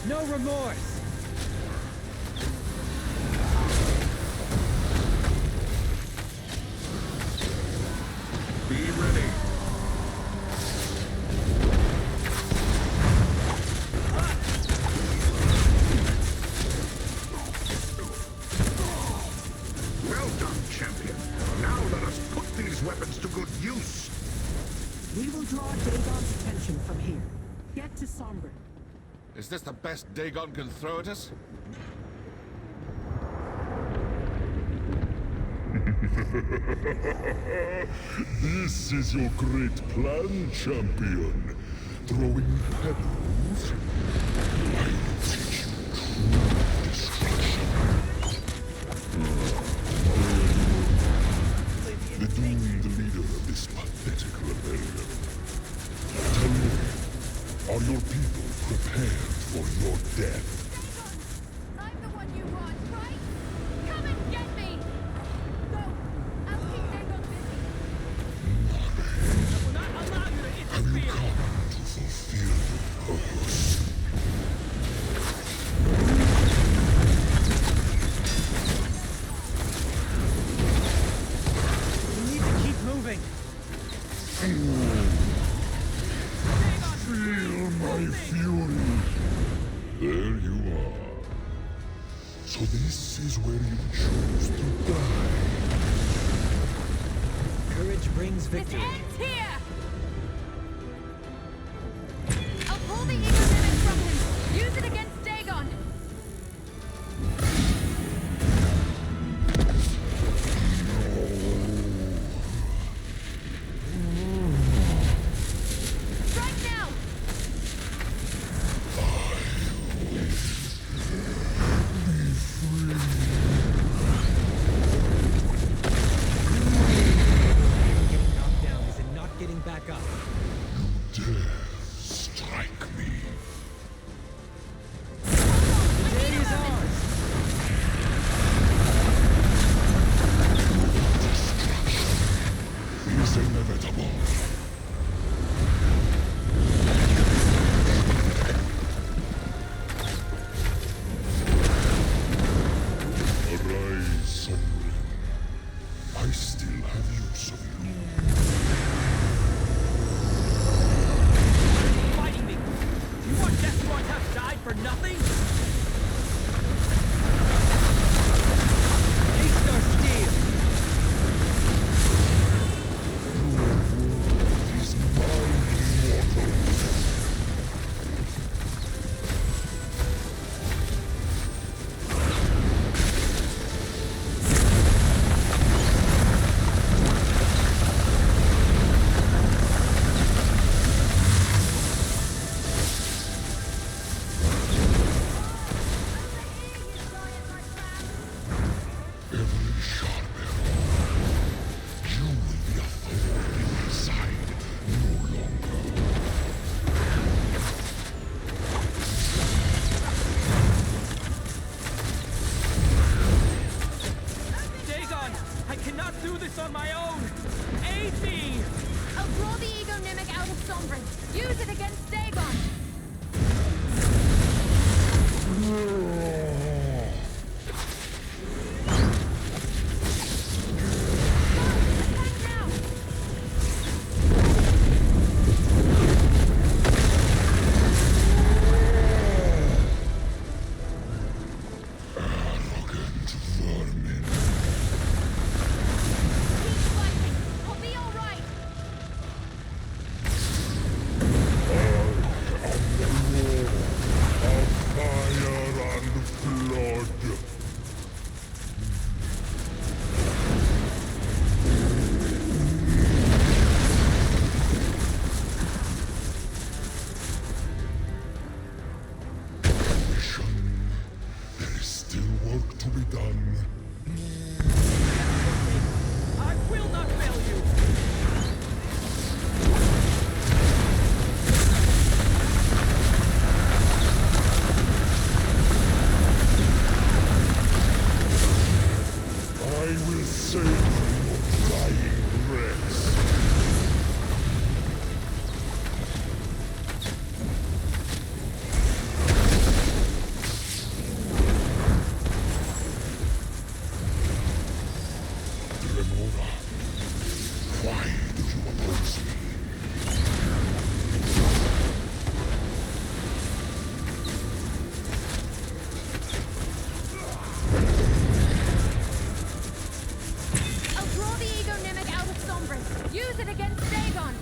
No remorse! Be ready. Well done, champion. Now let us put these weapons to good use. We will draw Dagon's attention from here. Get to Sombren. Is this the best Dagon can throw at us? This is your great plan, champion. Throwing pebbles? I will teach you true destruction. The doomed leader of this pathetic rebellion. prepared for your death. I'm the one you want, right? Come and get me! Go! I'll keep Dagon busy. Have you come to fulfill your purpose? We need to keep moving. Feel my fury. There you are. So this is where you choose to die. Courage brings victory. Ends here! I'll pull the ego limit from him. Use it against Dagon. Strike now! Getting knocked down is in not getting back up. Dare strike me. The day is ours. Is inevitable. Arise, Sombrin. I still have use of you. Fighting me. You want Death to have died for nothing? Taste our steel. Is mine, mortal. Every sharp arrow. You will be a thorn in my side no longer. Dagon, I cannot do this on my own. Aid me. I'll draw the ego mimic out of Sombrin. Use it against Dagon. Attack now! Arrogant vermin. Keep fighting. I'll be all right. Of fire and blood. Mission. There is still work to be done. I will not fail you. I will save your dying breaths. Remora, why do you oppose me? I'll draw the ego mimic out of Sombrin. Use it against Dagon.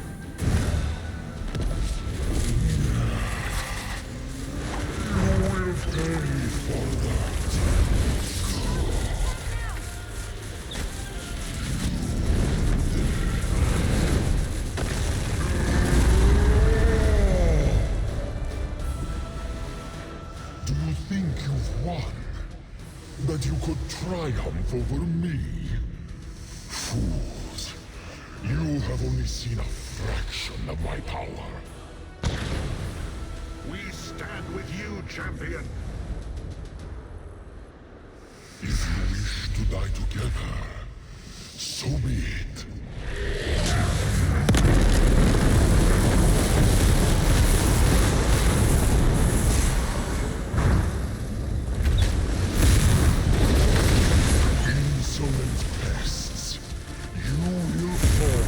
You will pay for that. Do you think you've won? That you could triumph over me? Fools. You have only seen a fraction of my power. We stand with you, champion. If you wish to die together, so be it. Insolent pests, you will fall.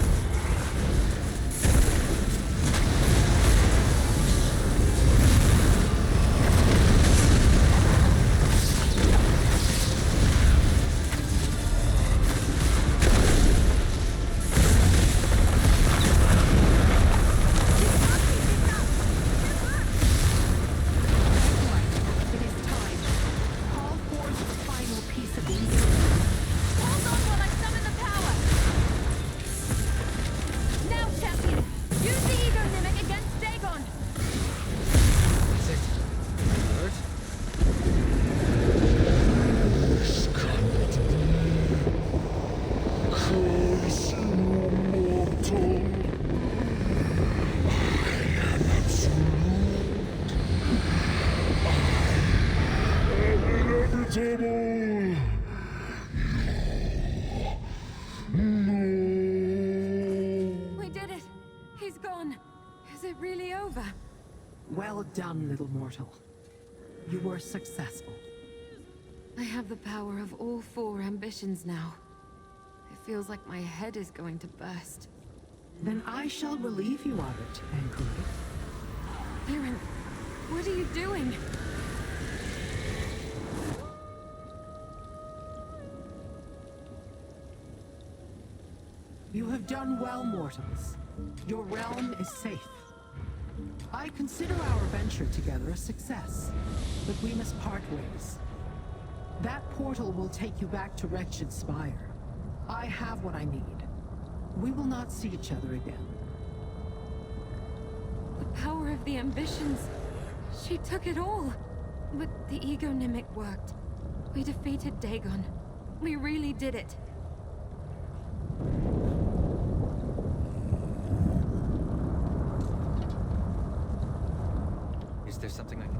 We did it! He's gone! Is it really over? Well done, little mortal. You were successful. I have the power of all 4 ambitions now. It feels like my head is going to burst. Then I shall relieve you of it, Anchorite. Liren, what are you doing? You have done well, mortals. Your realm is safe. I consider our venture together a success, but we must part ways. That portal will take you back to Wretched Spire. I have what I need. We will not see each other again. The power of the ambitions. She took it all. But the EGOROVNAGAMES worked. We defeated Dagon. We really did it. Is there something I can...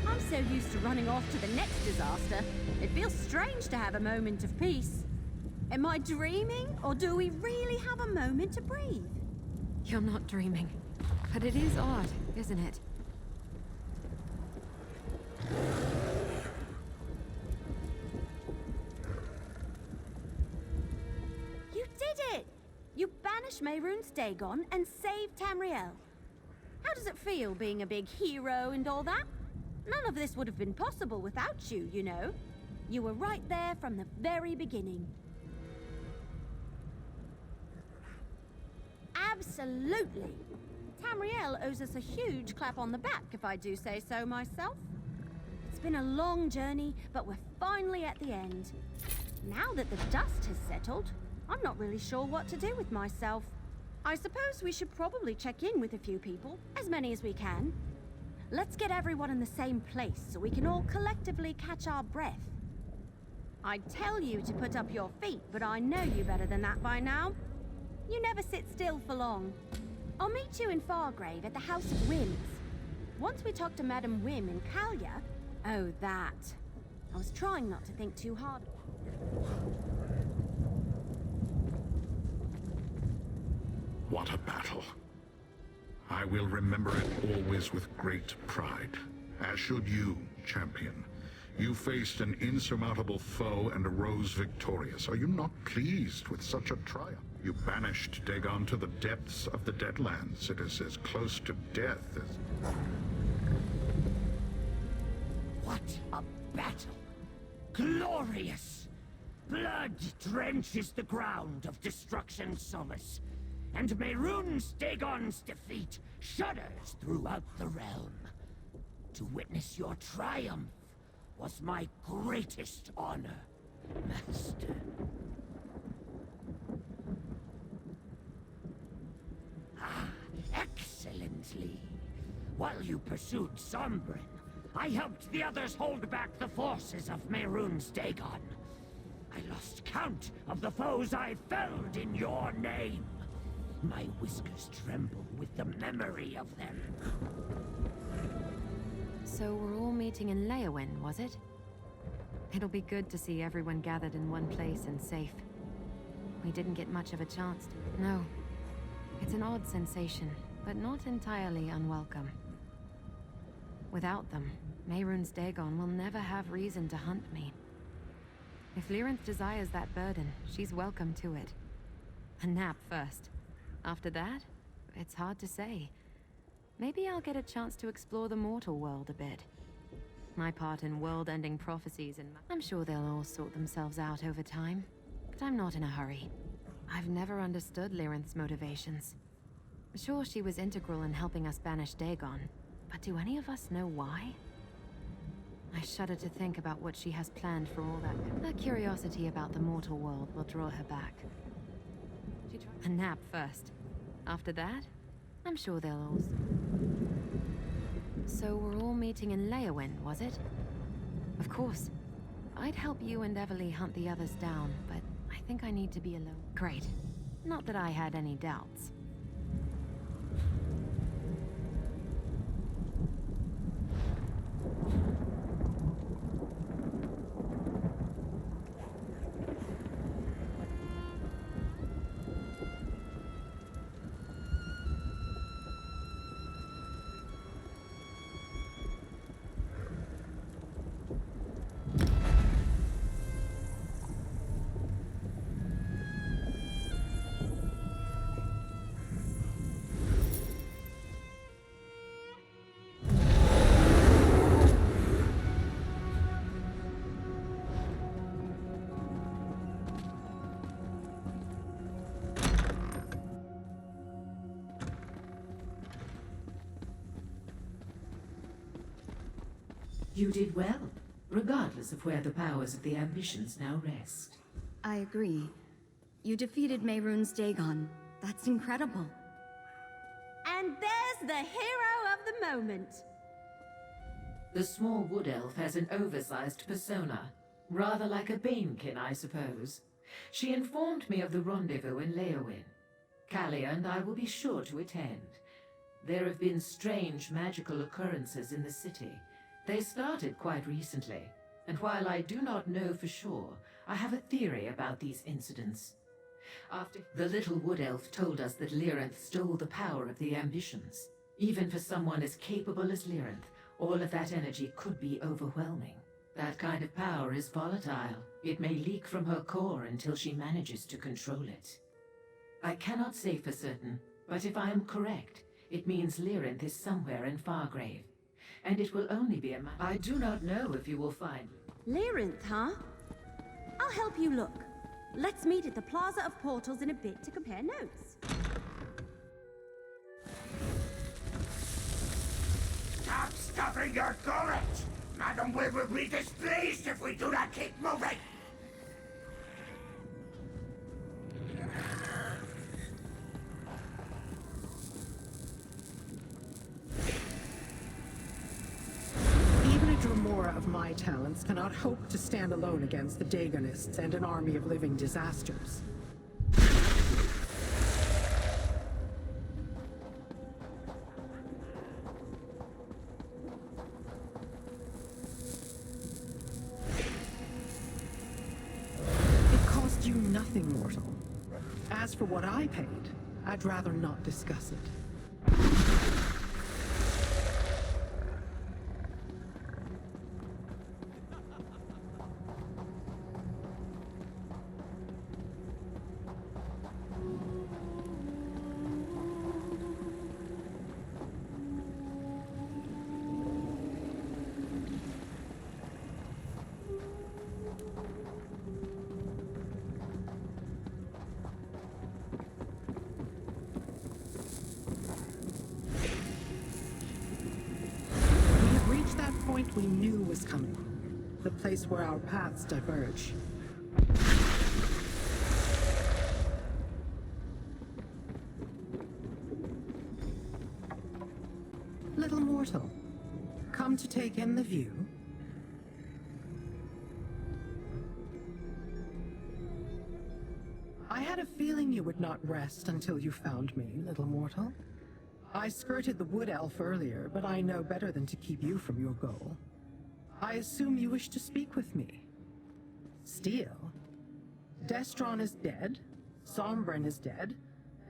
I'm so used to running off to the next disaster, it feels strange to have a moment of peace. Am I dreaming, or do we really have a moment to breathe? You're not dreaming. But it is odd, isn't it? You did it! You banished Mehrunes Dagon and saved Tamriel. How does it feel being a big hero and all that? None of this would have been possible without you, you know. You were right there from the very beginning. Absolutely. Tamriel owes us a huge clap on the back, if I do say so myself. It's been a long journey, but we're finally at the end. Now that the dust has settled, I'm not really sure what to do with myself. I suppose we should probably check in with a few people, as many as we can. Let's get everyone in the same place so we can all collectively catch our breath. I'd tell you to put up your feet, but I know you better than that by now. You never sit still for long. I'll meet you in Fargrave at the House of Whims. Once we talk to Madame Wim in Kalia... Oh, that. I was trying not to think too hard. What a battle. I will remember it always with great pride. As should you, champion. You faced an insurmountable foe and arose victorious. Are you not pleased with such a triumph? You banished Dagon to the depths of the Deadlands. It is as close to death as... What a battle! Glorious! Blood drenches the ground of Destruction Solace, and Mehrunes Dagon's defeat shudders throughout the realm. To witness your triumph was my greatest honor, Master. valiantly. While you pursued Sombrin, I helped the others hold back the forces of Mehrunes Dagon. I lost count of the foes I felled in your name. My whiskers tremble with the memory of them. So we're all meeting in Leyawen, was it? It'll be good to see everyone gathered in one place and safe. We didn't get much of a chance to... No. It's an odd sensation, but not entirely unwelcome. Without them, Mehrunes Dagon will never have reason to hunt me. If Lyrinth desires that burden, she's welcome to it. A nap first. After that, it's hard to say. Maybe I'll get a chance to explore the mortal world a bit. My part in world-ending prophecies and... I'm sure they'll all sort themselves out over time. But I'm not in a hurry. I've never understood Lyrinth's motivations. Sure, she was integral in helping us banish Dagon, but do any of us know why? I shudder to think about what she has planned for all that. Her curiosity about the mortal world will draw her back. A nap first. After that, I'm sure they'll all... So we're all meeting in Leyawen, was it? Of course. I'd help you and Everly hunt the others down, but I think I need to be alone. Great. Not that I had any doubts. You did well, regardless of where the powers of the ambitions now rest. I agree. You defeated Mehrunes Dagon. That's incredible. And there's the hero of the moment. The small wood elf has an oversized persona, rather like a Banekin, I suppose. She informed me of the rendezvous in Leyawen. Kalia and I will be sure to attend. There have been strange magical occurrences in the city. They started quite recently, and while I do not know for sure, I have a theory about these incidents. After the little wood elf told us that Lyrinth stole the power of the ambitions. Even for someone as capable as Lyrinth, all of that energy could be overwhelming. That kind of power is volatile. It may leak from her core until she manages to control it. I cannot say for certain, but if I am correct, it means Lyrinth is somewhere in Fargrave. And it will only be a matter... I do not know if you will find... Lyrinth, huh? I'll help you look. Let's meet at the Plaza of Portals in a bit to compare notes. Stop stuffing your gullet! Madam will be displeased if we do not keep moving! Dremora of my talents cannot hope to stand alone against the Dagonists and an army of living disasters. It cost you nothing, mortal. As for what I paid, I'd rather not discuss it. We knew was coming. The place where our paths diverge. Little mortal, come to take in the view? I had a feeling you would not rest until you found me, little mortal. I skirted the wood elf earlier, but I know better than to keep you from your goal. I assume you wish to speak with me. Steal? Destron is dead, Sombren is dead,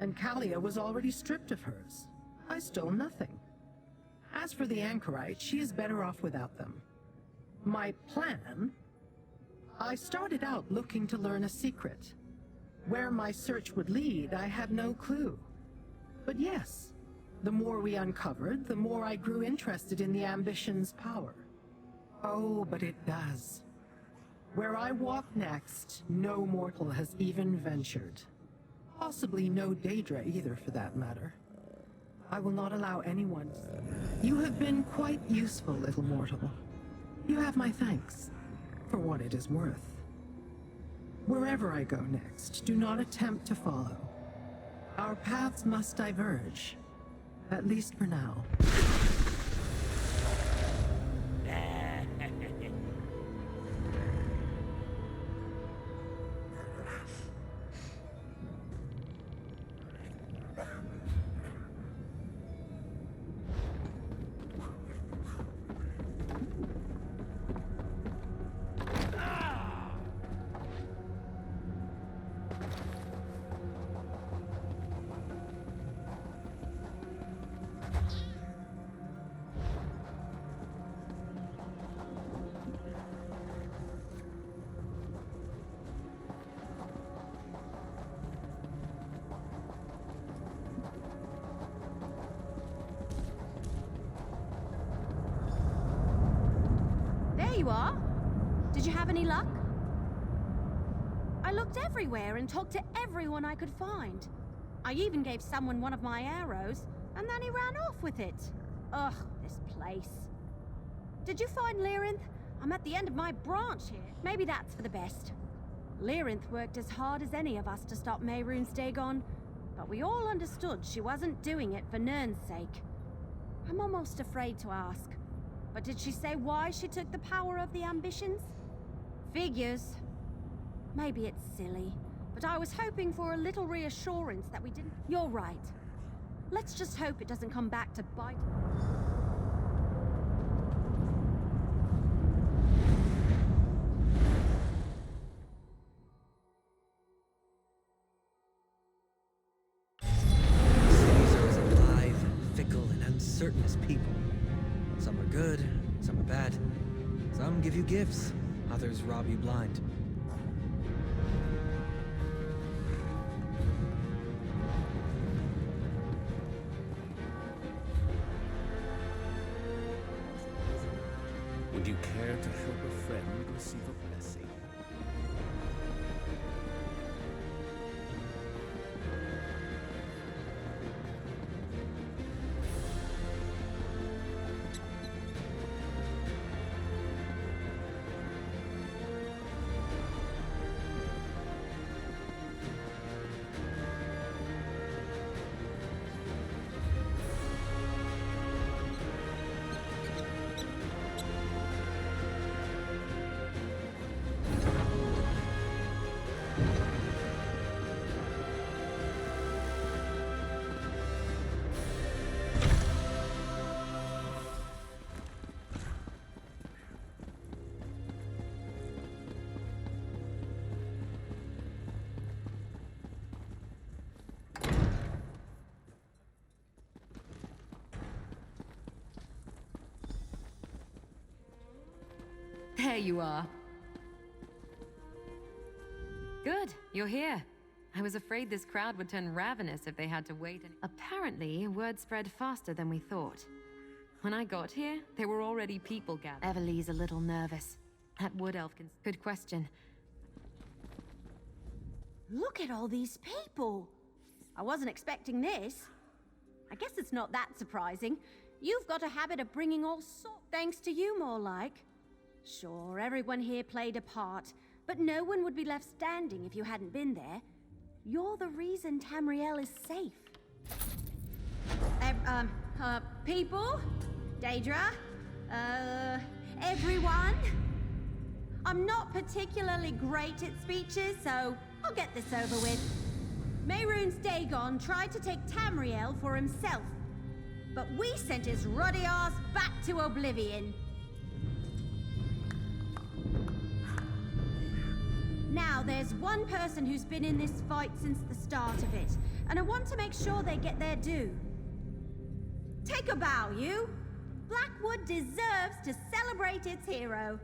and Kalia was already stripped of hers. I stole nothing. As for the anchorite, she is better off without them. My plan? I started out looking to learn a secret. Where my search would lead, I had no clue. But yes, the more we uncovered, the more I grew interested in the ambition's power. Oh, but it does. Where I walk next, no mortal has even ventured. Possibly no Daedra either, for that matter. I will not allow anyone. You have been quite useful, little mortal. You have my thanks, for what it is worth. Wherever I go next, do not attempt to follow. Our paths must diverge, at least for now. There you are. Did you have any luck? I looked everywhere and talked to everyone I could find. I even gave someone one of my arrows, and then he ran off with it. Ugh, this place. Did you find Lyrinth? I'm at the end of my branch here. Maybe that's for the best. Lyrinth worked as hard as any of us to stop Mehrunes Dagon, but we all understood she wasn't doing it for Nirn's sake. I'm almost afraid to ask. But did she say why she took the power of the ambitions? Figures. Maybe it's silly, but I was hoping for a little reassurance that we didn't... You're right. Let's just hope it doesn't come back to bite... Cities are as alive, fickle, and uncertain as people. Some are good, some are bad. Some give you gifts, others rob you blind. Would you care to help a friend receive a blessing? There you are. Good, you're here. I was afraid this crowd would turn ravenous if they had to wait. Apparently, word spread faster than we thought. When I got here, there were already people gathered. Everly's a little nervous. That wood elf can... Good question. Look at all these people! I wasn't expecting this. I guess it's not that surprising. You've got a habit of bringing all sorts... Thanks to you, more like. Sure, everyone here played a part, but no one would be left standing if you hadn't been there. You're the reason Tamriel is safe. People? Daedra? Everyone? I'm not particularly great at speeches, so I'll get this over with. Mehrunes Dagon tried to take Tamriel for himself, but we sent his ruddy ass back to oblivion. Now, there's one person who's been in this fight since the start of it, and I want to make sure they get their due. Take a bow, you. Blackwood deserves to celebrate its hero.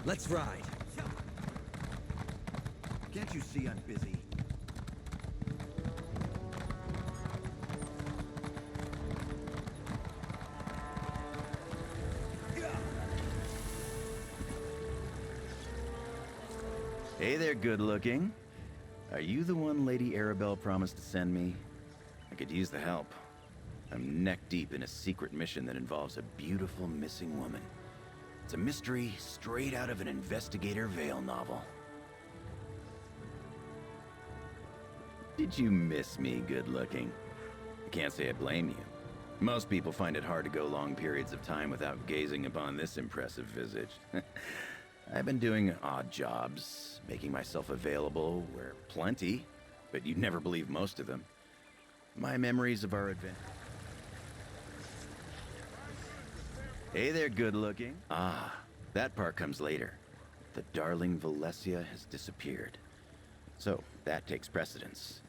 Let's ride. Can't you see I'm busy? Hey there, good looking. Are you the one Lady Arabelle promised to send me? I could use the help. I'm neck deep in a secret mission that involves a beautiful missing woman. It's a mystery straight out of an Investigator Vale novel. Did you miss me, good looking? I can't say I blame you. Most people find it hard to go long periods of time without gazing upon this impressive visage. I've been doing odd jobs, making myself available where plenty, but you'd never believe most of them. My memories of our adventure. Hey there, good looking. Ah, that part comes later. The darling Valencia has disappeared. So, that takes precedence.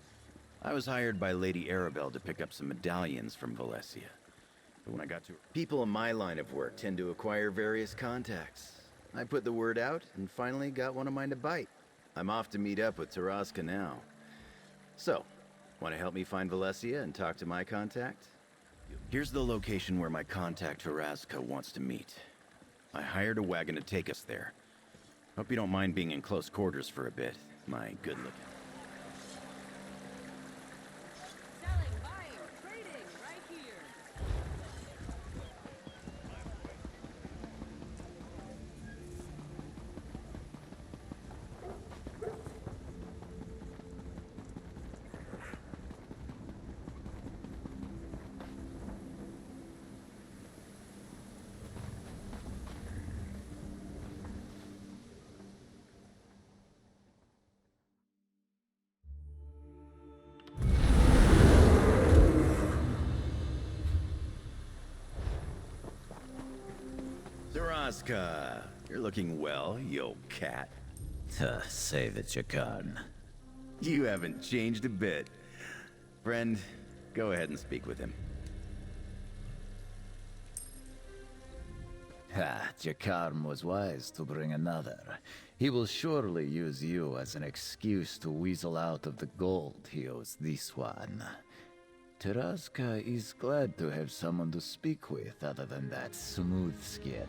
I was hired by Lady Arabelle to pick up some medallions from Valencia. But when I got to her, people in my line of work tend to acquire various contacts. I put the word out and finally got one of mine to bite. I'm off to meet up with Taraska now. So, want to help me find Valencia and talk to my contact? Here's the location where my contact Taraska wants to meet. I hired a wagon to take us there. Hope you don't mind being in close quarters for a bit, my good looking. Selling, buying, trading, right here. Tarazka! You're looking well, you old cat. Save it, Jakarn. You haven't changed a bit. Friend, go ahead and speak with him. Jakarn was wise to bring another. He will surely use you as an excuse to weasel out of the gold he owes this one. Tarazka is glad to have someone to speak with other than that smooth skin.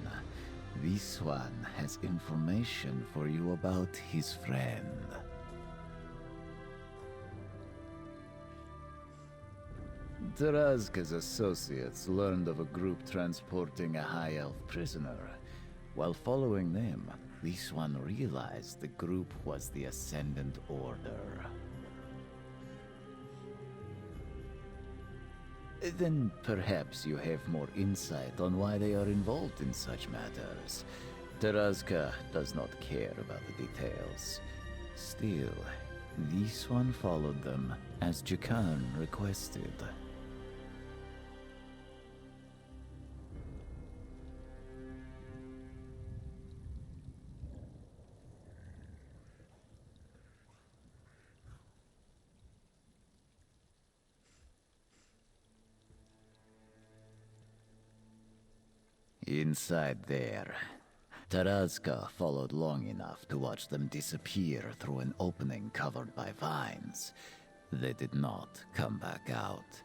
This one has information for you about his friend. Tarazka's associates learned of a group transporting a High Elf prisoner. While following them, this one realized the group was the Ascendant Order. Then perhaps you have more insight on why they are involved in such matters. Tarazka does not care about the details. Still, this one followed them, as Jakarn requested. Inside there, Tarazka followed long enough to watch them disappear through an opening covered by vines. They did not come back out.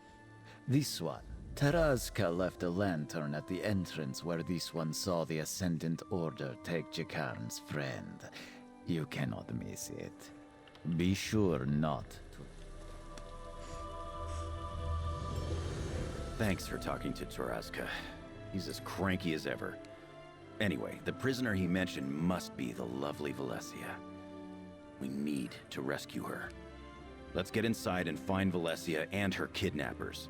This one, Tarazka left a lantern at the entrance where this one saw the Ascendant Order take Jakarn's friend. You cannot miss it. Be sure not to. Thanks for talking to Tarazka. He's as cranky as ever. Anyway, the prisoner he mentioned must be the lovely Valencia. We need to rescue her. Let's get inside and find Valencia and her kidnappers.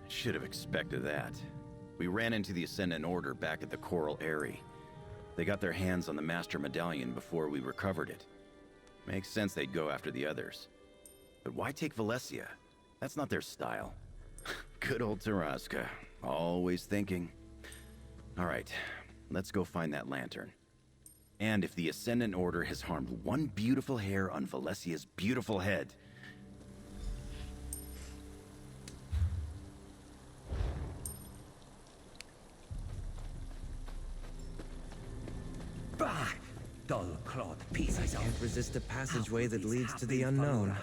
Should have expected that. We ran into the Ascendant Order back at the Coral Eyrie. They got their hands on the Master Medallion before we recovered it. Makes sense they'd go after the others. But why take Valencia? That's not their style. Good old Tarazka. Always thinking. Alright, let's go find that lantern. And if the Ascendant Order has harmed one beautiful hair on Valencia's beautiful head, Dull-clawed pieces. I can't resist a passageway that leads to the unknown.